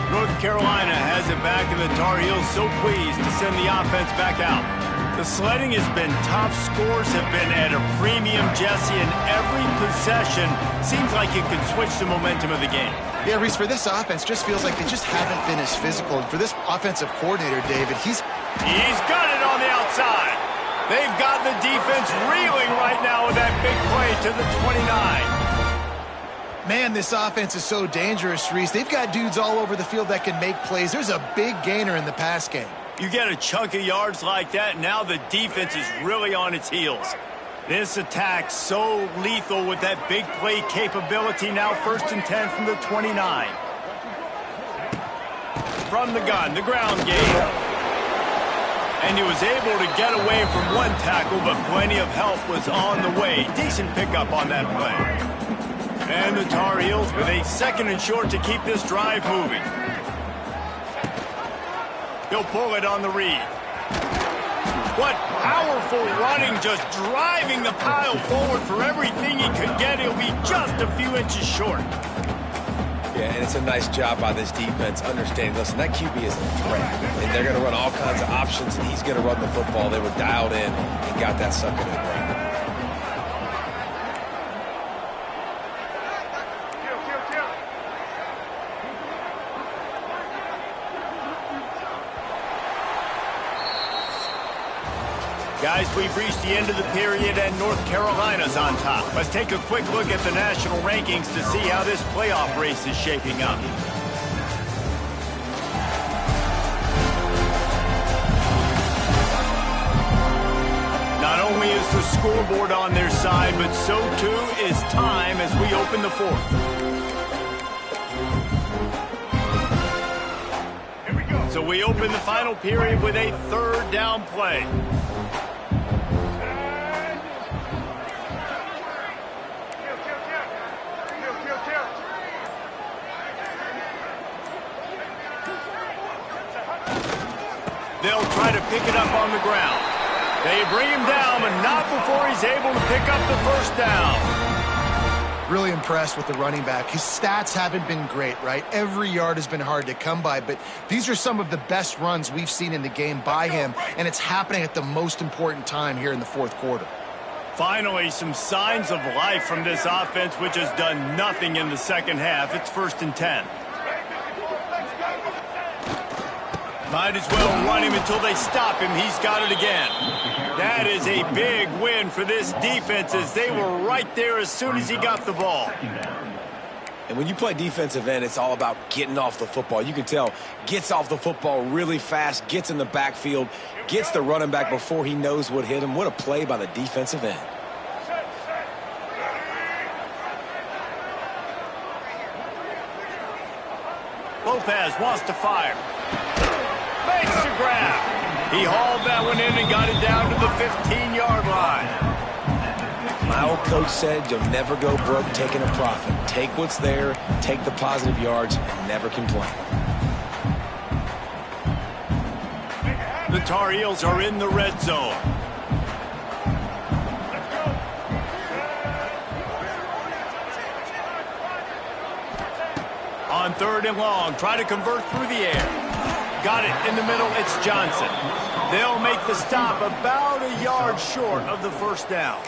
North Carolina has it back, and the Tar Heels so pleased to send the offense back out. The sledding has been tough. Scores have been at a premium, Jesse, and every possession seems like it could switch the momentum of the game. Yeah, Reese, for this offense, just feels like they just haven't been as physical. And for this offensive coordinator, David, he's got it on the outside. They've got the defense reeling right now with that big play to the 29. Man, this offense is so dangerous, Reese. They've got dudes all over the field that can make plays. There's a big gainer in the pass game. You get a chunk of yards like that, now the defense is really on its heels. This attack so lethal with that big play capability. Now 1st and 10 from the 29. From the gun, the ground game. And he was able to get away from one tackle, but plenty of help was on the way. Decent pickup on that play. And the Tar Heels with a 2nd and short to keep this drive moving. He'll pull it on the read. What powerful running, just driving the pile forward for everything he could get. He'll be just a few inches short. Yeah, and it's a nice job by this defense understanding, listen, that QB is a threat, and they're going to run all kinds of options, and he's going to run the football. They were dialed in and got that sucker to the ground. Guys, we've reached the end of the period and North Carolina's on top. Let's take a quick look at the national rankings to see how this playoff race is shaping up. Not only is the scoreboard on their side, but so too is time as we open the 4th. So we open the final period with a 3rd down play. They'll try to pick it up on the ground. They bring him down, but not before he's able to pick up the 1st down. Really impressed with the running back. His stats haven't been great, right? Every yard has been hard to come by, but these are some of the best runs we've seen in the game by him, and it's happening at the most important time here in the 4th quarter. Finally, some signs of life from this offense, which has done nothing in the 2nd half. It's 1st and 10. Might as well run him until they stop him. He's got it again. That is a big win for this defense as they were right there as soon as he got the ball. And when you play defensive end, it's all about getting off the football. You can tell, gets off the football really fast, gets in the backfield, gets the running back before he knows what hit him. What a play by the defensive end. Lopez wants to fire. Makes the grab. He hauled that one in and got it down to the 15-yard line. My old coach said you'll never go broke taking a profit. Take what's there, take the positive yards, and never complain. The Tar Heels are in the red zone. On 3rd and long, try to convert through the air. Got it in the middle, it's Johnson. They'll make the stop about a yard short of the 1st down.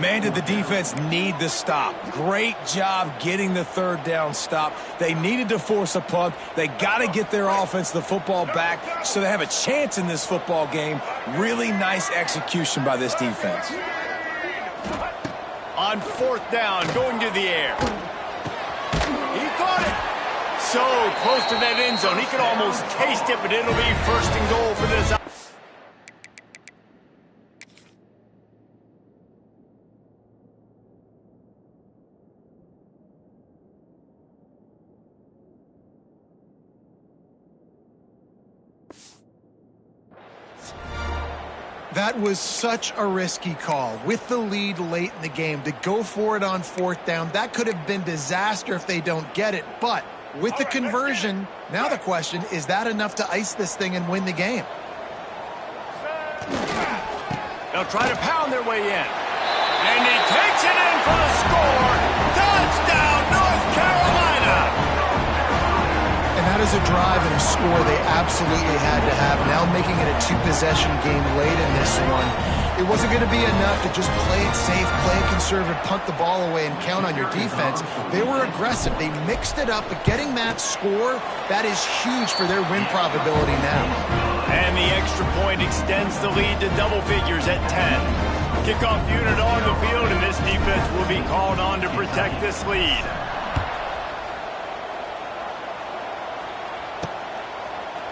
Man, did the defense need the stop. Great job getting the 3rd down stop. They needed to force a punt. They got to get their offense the football back so they have a chance in this football game. Really nice execution by this defense. On 4th down, going to the air. He caught it. So close to that end zone. He could almost taste it, but it'll be 1st and goal for this. That was such a risky call. With the lead late in the game, to go for it on 4th down, that could have been disaster if they don't get it. But with the conversion, now the question, is that enough to ice this thing and win the game? They'll try to pound their way in. And he takes it in for the score. Touchdown, North Carolina! And That is a drive and a score they absolutely had to have. Now making it a two-possession game late in this one. It wasn't going to be enough to just play it safe, play it conservative, punt the ball away, and count on your defense. They were aggressive. They mixed it up, but getting that score, that is huge for their win probability now. And the extra point extends the lead to double figures at 10. Kickoff unit on the field, and this defense will be called on to protect this lead.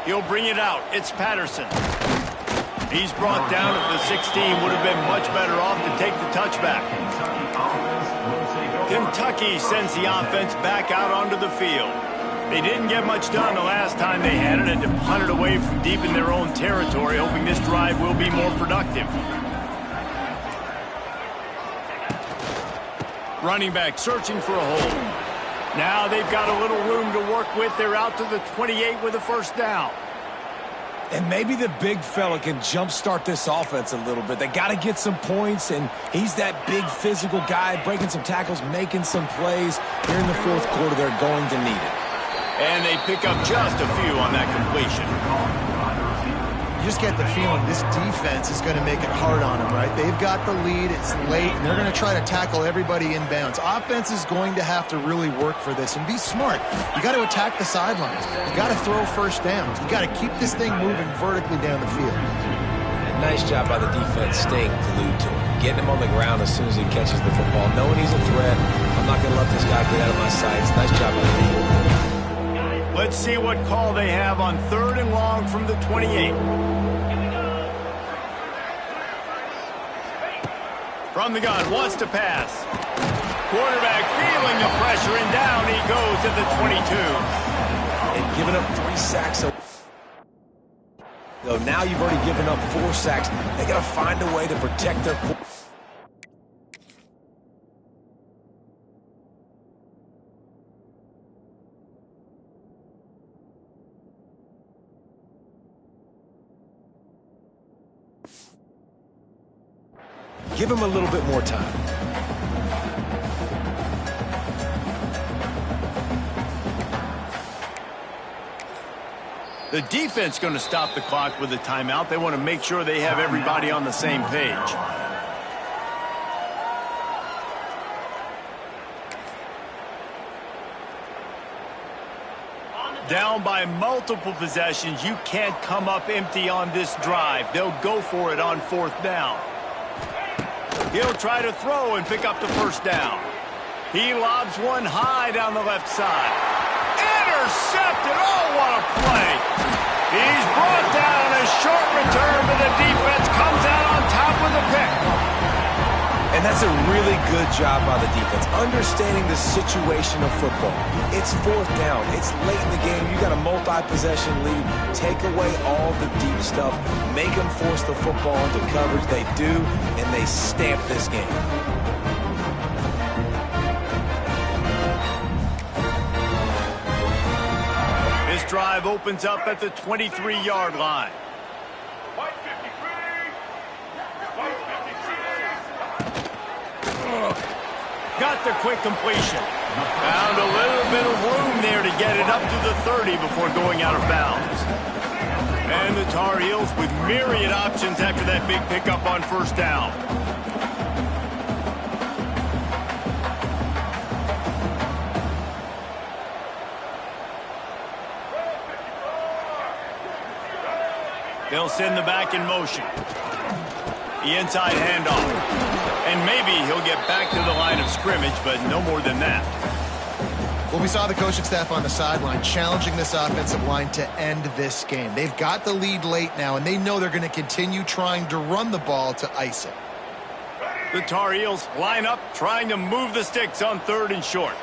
He'll bring it out. It's Patterson. He's brought down at the 16. Would have been much better off to take the touchback. Kentucky sends the offense back out onto the field. They didn't get much done the last time they had it, and to punt it away from deep in their own territory, hoping this drive will be more productive. Running back searching for a hole. Now they've got a little room to work with. They're out to the 28 with a first down. And maybe the big fella can jumpstart this offense a little bit. They got to get some points, and he's that big physical guy, breaking some tackles, making some plays. Here in the fourth quarter, they're going to need it. And they pick up just a few on that completion. You just get the feeling this defense is going to make it hard on them, right? They've got the lead, it's late, and they're going to try to tackle everybody inbounds. Offense is going to have to really work for this and be smart. You got to attack the sidelines. You got to throw first downs. You got to keep this thing moving vertically down the field. And nice job by the defense staying glued to him, getting him on the ground as soon as he catches the football, knowing he's a threat. I'm not going to let this guy get out of my sights. Nice job by the defense. Let's see what call they have on 3rd and long from the 28. From the gun, wants to pass. Quarterback feeling the pressure, and down he goes at the 22. And giving up 3 sacks. So now you've already given up 4 sacks. They got to find a way to protect their... Give him a little bit more time. The defense going to stop the clock with a timeout. They want to make sure they have everybody on the same page. Down by multiple possessions, you can't come up empty on this drive. They'll go for it on 4th down. He'll try to throw and pick up the first down. He lobs one high down the left side. Intercepted! Oh, what a play! He's brought down a short return, but the defense comes out on top with a pick. And that's a really good job by the defense, understanding the situation of football. It's 4th down. It's late in the game. You got a multi-possession lead. Take away all the deep stuff. Make them force the football into coverage. They do, and they stamp this game. This drive opens up at the 23-yard line. Got the quick completion. Found a little bit of room there to get it up to the 30 before going out of bounds. And the Tar Heels with myriad options after that big pickup on 1st down. They'll send the back in motion. The inside handoff. And maybe he'll get back to the line of scrimmage, but no more than that. Well, we saw the coaching staff on the sideline challenging this offensive line to end this game. They've got the lead late now, and they know they're going to continue trying to run the ball to ice it. The Tar Heels line up, trying to move the sticks on 3rd and short.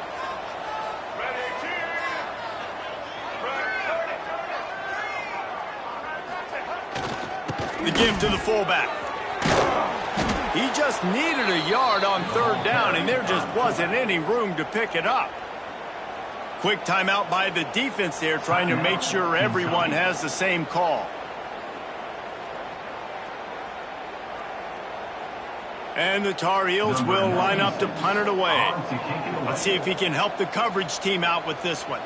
The give to the fullback. He just needed a yard on 3rd down, and there just wasn't any room to pick it up. Quick timeout by the defense there, trying to make sure everyone has the same call. And the Tar Heels will line up to punt it away. Let's see if he can help the coverage team out with this one.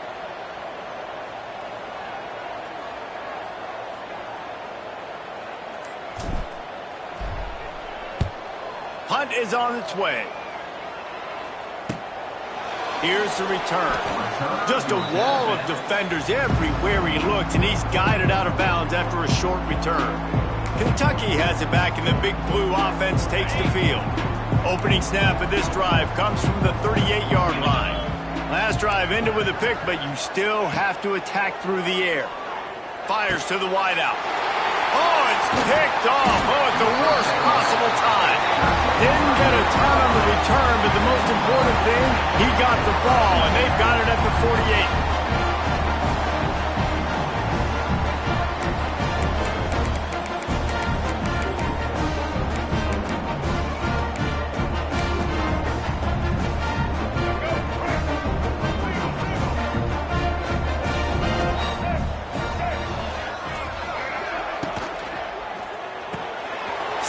Punt is on its way. Here's the return. Just a wall of defenders everywhere he looks, and he's guided out of bounds after a short return. Kentucky has it back, and the Big Blue offense takes the field. Opening snap of this drive comes from the 38-yard line. Last drive ended with a pick, but you still have to attack through the air. Fires to the wideout. Oh, it's picked off. Oh, at the worst possible time. Didn't get a ton on the return, but the most important thing, he got the ball, and they've got it at the 48.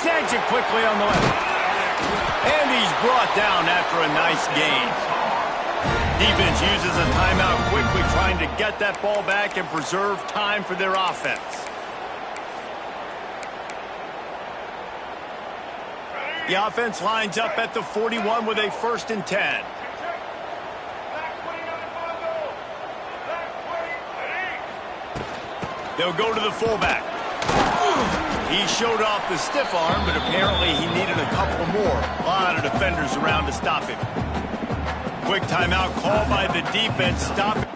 Snags it quickly on the left. And he's brought down after a nice gain. Defense uses a timeout quickly, trying to get that ball back and preserve time for their offense. The offense lines up at the 41 with a 1st and 10. They'll go to the fullback. He showed off the stiff arm, but apparently he needed a couple more. A lot of defenders around to stop him. Quick timeout called by the defense. Stop it.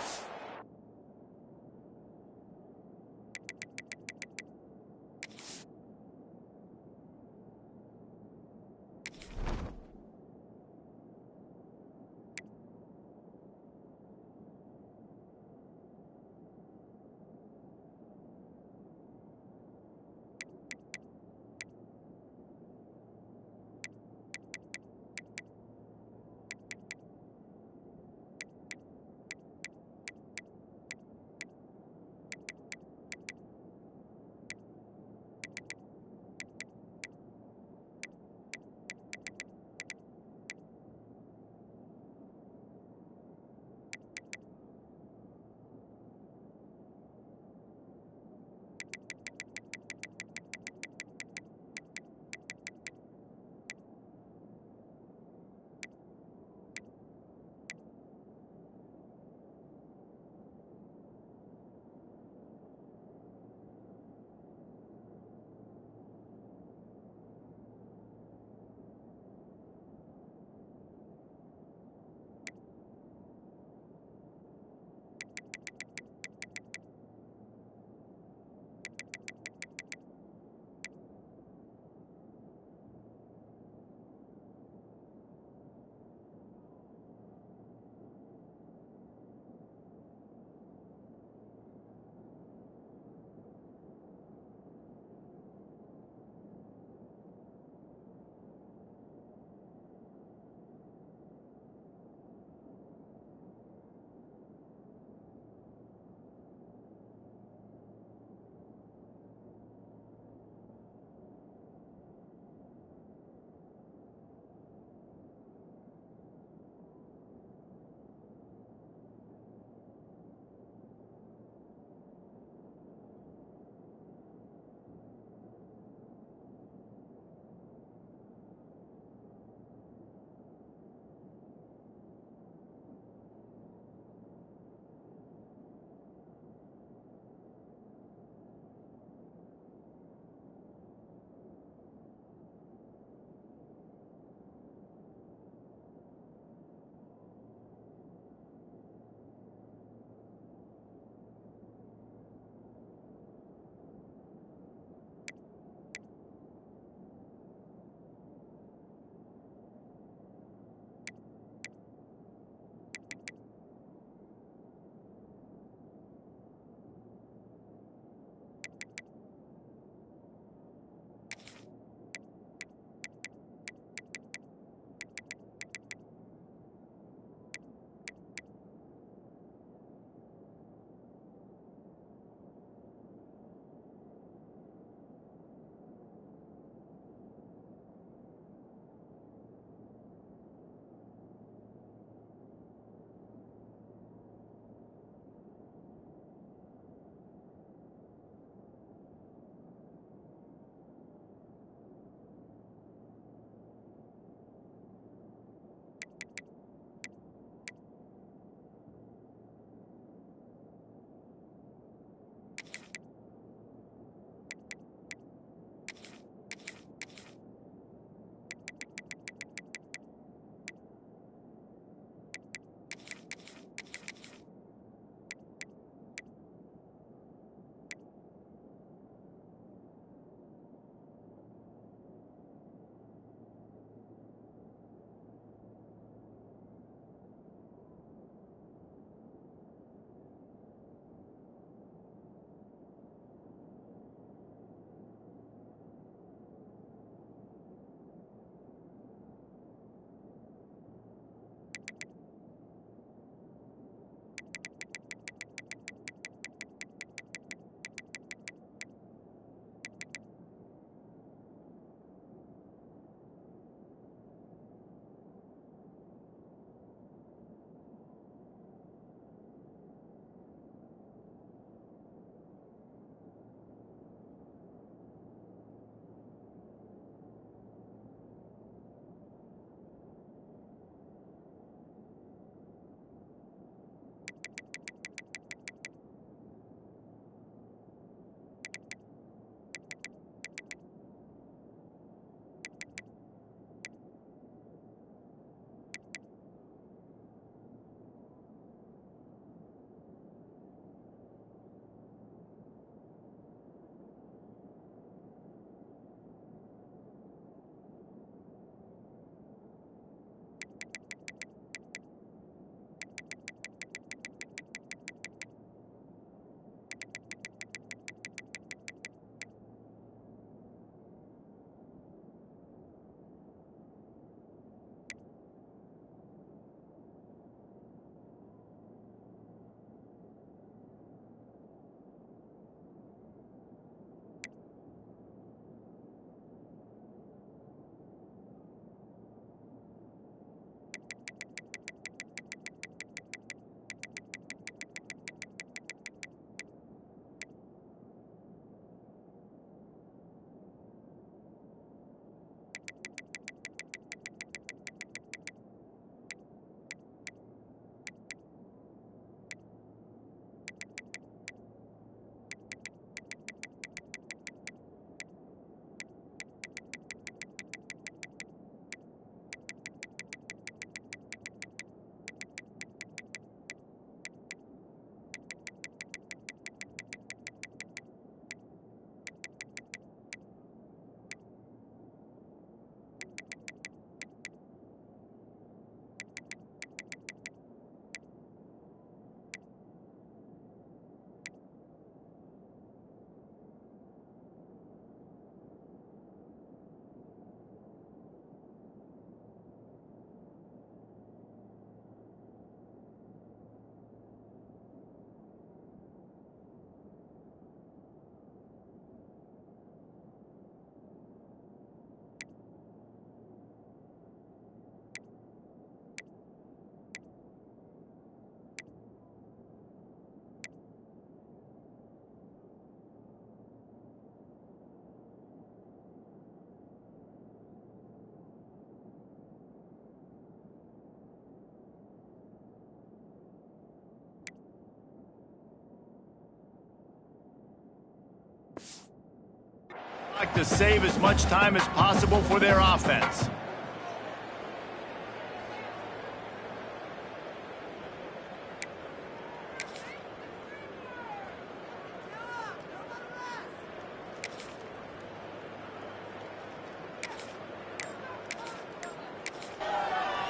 quarterback to save as much time as possible for their offense.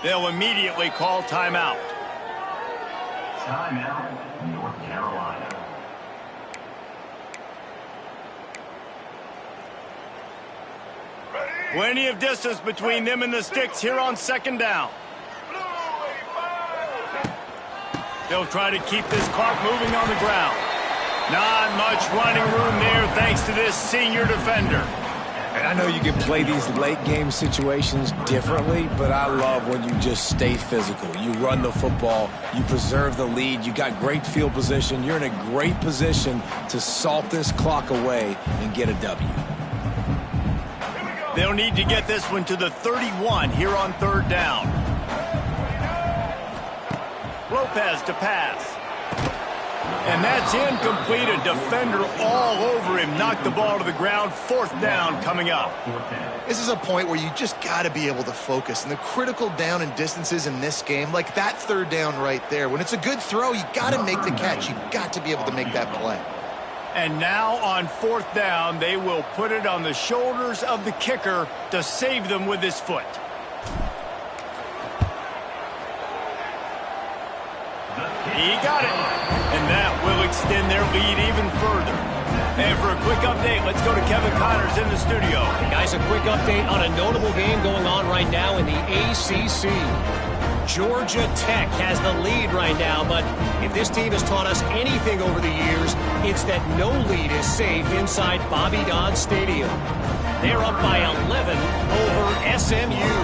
They'll immediately call timeout. Timeout, North Carolina. Plenty of distance between them and the sticks here on second down. They'll try to keep this clock moving on the ground. Not much running room there thanks to this senior defender. And I know you can play these late game situations differently, but I love when you just stay physical. You run the football, you preserve the lead, you got great field position, you're in a great position to salt this clock away and get a W. They'll need to get this one to the 31 here on third down. Lopez to pass. And that's incomplete. A defender all over him. Knocked the ball to the ground. Fourth down coming up. This is a point where you just got to be able to focus. And the critical down and distances in this game, like that third down right there, when it's a good throw, you got to make the catch. You got to be able to make that play. And now on fourth down, they will put it on the shoulders of the kicker to save them with his foot. He got it. And that will extend their lead even further. And for a quick update, let's go to Kevin Connors in the studio. Guys, a quick update on a notable game going on right now in the ACC. Georgia Tech has the lead right now, but if this team has taught us anything over the years, it's that no lead is safe inside Bobby Dodd Stadium. They're up by 11 over SMU.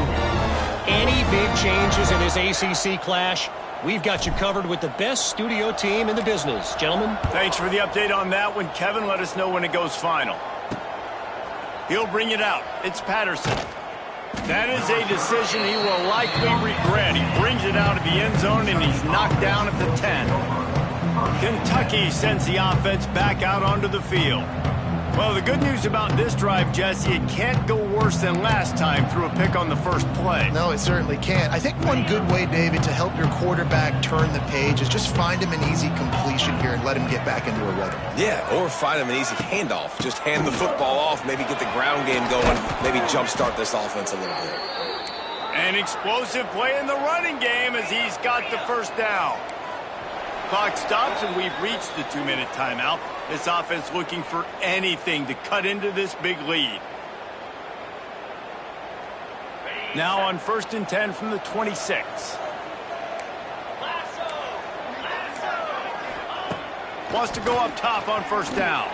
Any big changes in this ACC clash? We've got you covered with the best studio team in the business. Gentlemen. Thanks for the update on that one, Kevin. Let us know when it goes final. He'll bring it out. It's Patterson. That is a decision he will likely regret. He brings it out of the end zone, and he's knocked down at the 10. Kentucky sends the offense back out onto the field. Well, the good news about this drive, Jesse, it can't go worse than last time through a pick on the first play. No, it certainly can't. I think one good way, David, to help your quarterback turn the page is just find him an easy completion here and let him get back into a rhythm. Yeah, or find him an easy handoff. Just hand the football off, maybe get the ground game going, maybe jumpstart this offense a little bit. An explosive play in the running game as he's got the first down. Clock stops, and we've reached the 2-minute timeout. This offense looking for anything to cut into this big lead. Now on 1st and 10 from the 26. Wants to go up top on first down.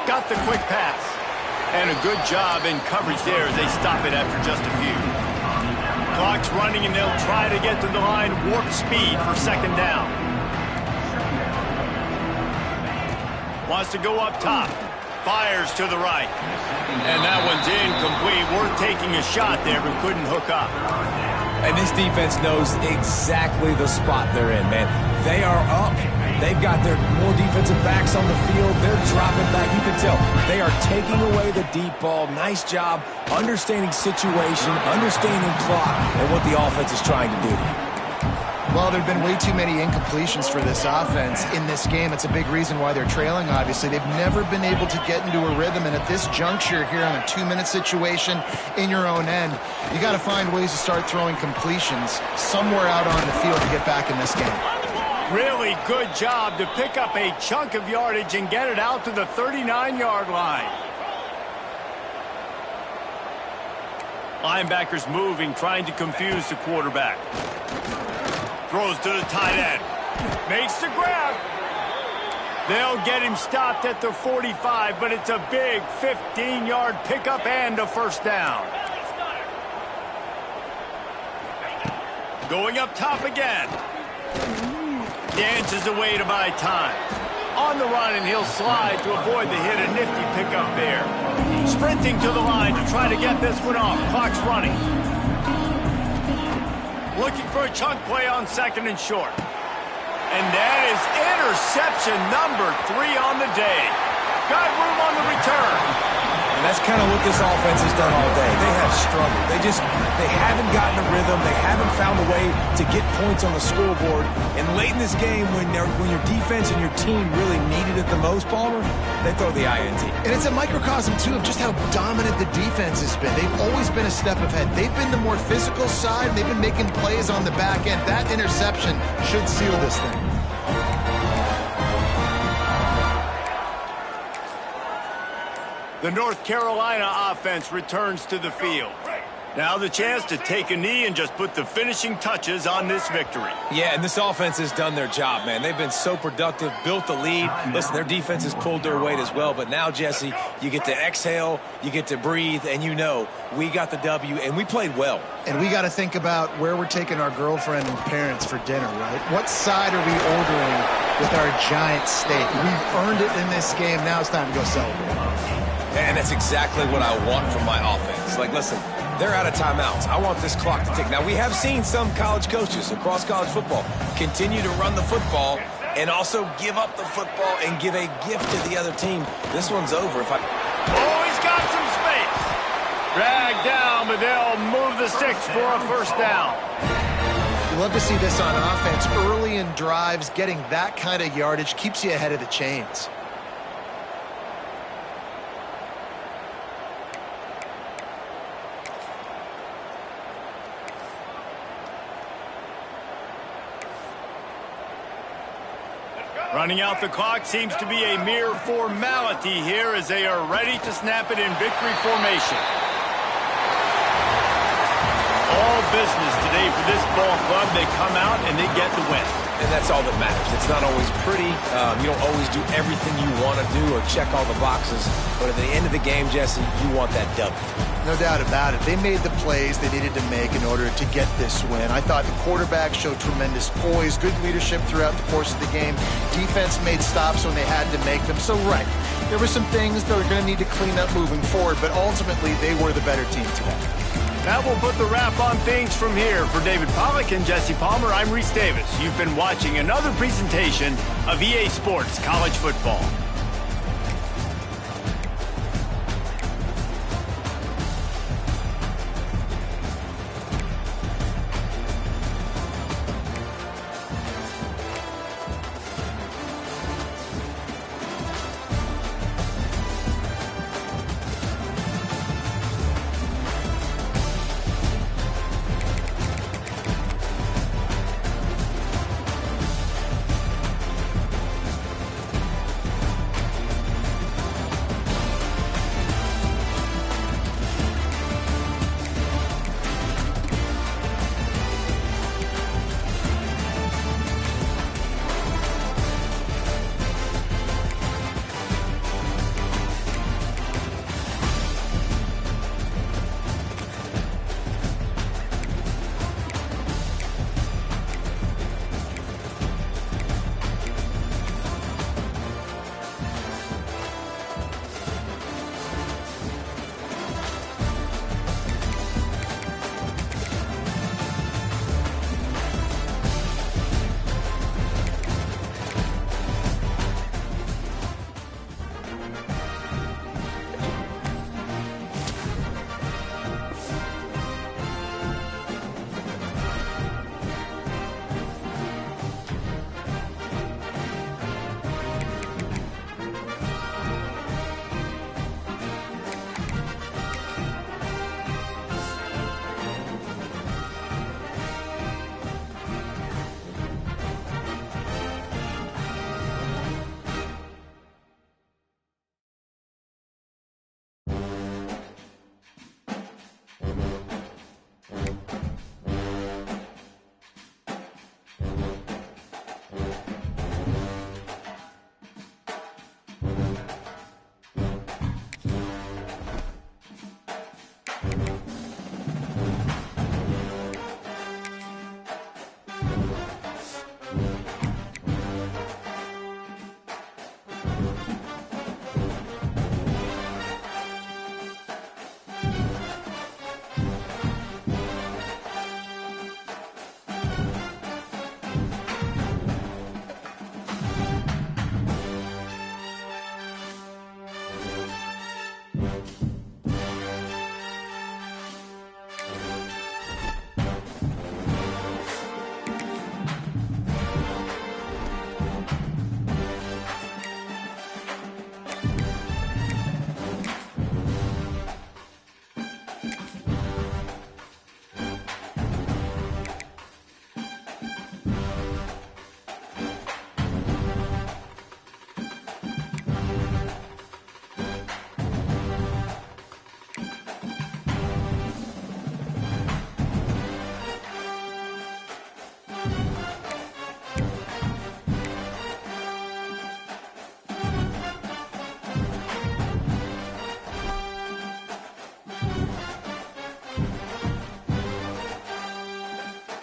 Got the quick pass. And a good job in coverage there as they stop it after just a few. Clock's running, and they'll try to get to the line warp speed for second down. Wants to go up top. Fires to the right. And that one's incomplete. Worth taking a shot there, but couldn't hook up. And this defense knows exactly the spot they're in, man. They are up. They've got their more defensive backs on the field. They're dropping back. You can tell they are taking away the deep ball. Nice job understanding situation, understanding clock, and what the offense is trying to do. Well, there have been way too many incompletions for this offense in this game. It's a big reason why they're trailing, obviously. They've never been able to get into a rhythm, and at this juncture here on a 2-minute situation in your own end, you got to find ways to start throwing completions somewhere out on the field to get back in this game. Really good job to pick up a chunk of yardage and get it out to the 39-yard line. Linebackers moving, trying to confuse the quarterback. Throws to the tight end. Makes the grab. They'll get him stopped at the 45, but it's a big 15-yard pickup and a first down. Going up top again. Dances away to buy time. On the run, and he'll slide to avoid the hit. A nifty pickup there. Sprinting to the line to try to get this one off. Clock's running. Looking for a chunk play on second and short. And that is interception number 3 on the day. Got room on the return. And And that's kind of what this offense has done all day. They have struggled. They haven't gotten a rhythm. They haven't found a way to get points on the scoreboard. And late in this game, when your defense and your team really needed it the most, Palmer, they throw the INT. And it's a microcosm, too, of just how dominant the defense has been. They've always been a step ahead. They've been the more physical side, and they've been making plays on the back end. That interception should seal this thing. The North Carolina offense returns to the field. Now the chance to take a knee and just put the finishing touches on this victory. Yeah, and this offense has done their job, man. They've been so productive, built the lead. Listen, their defense has pulled their weight as well. But now, Jesse, you get to exhale, you get to breathe, and you know we got the W, and we played well. And we got to think about where we're taking our girlfriend and parents for dinner, right? What side are we ordering with our giant steak? We've earned it in this game. Now it's time to go celebrate. And that's exactly what I want from my offense. Like, listen, they're out of timeouts. I want this clock to tick. Now, we have seen some college coaches across college football continue to run the football and also give up the football and give a gift to the other team. This one's over. Oh, he's got some space. Dragged down, but they'll move the sticks for a first down. You love to see this on offense. Early in drives, getting that kind of yardage keeps you ahead of the chains. Running out the clock seems to be a mere formality here as they are ready to snap it in victory formation. All business today for this ball club. They come out and they get the win. And that's all that matters. It's not always pretty. You don't always do everything you want to do or check all the boxes. But at the end of the game, Jesse, you want that W. No doubt about it. They made the plays they needed to make in order to get this win. I thought the quarterback showed tremendous poise, good leadership throughout the course of the game. Defense made stops when they had to make them. So, right, there were some things that are going to need to clean up moving forward, but ultimately they were the better team today. That will put the wrap on things from here. For David Pollack and Jesse Palmer, I'm Reese Davis. You've been watching another presentation of EA Sports College Football.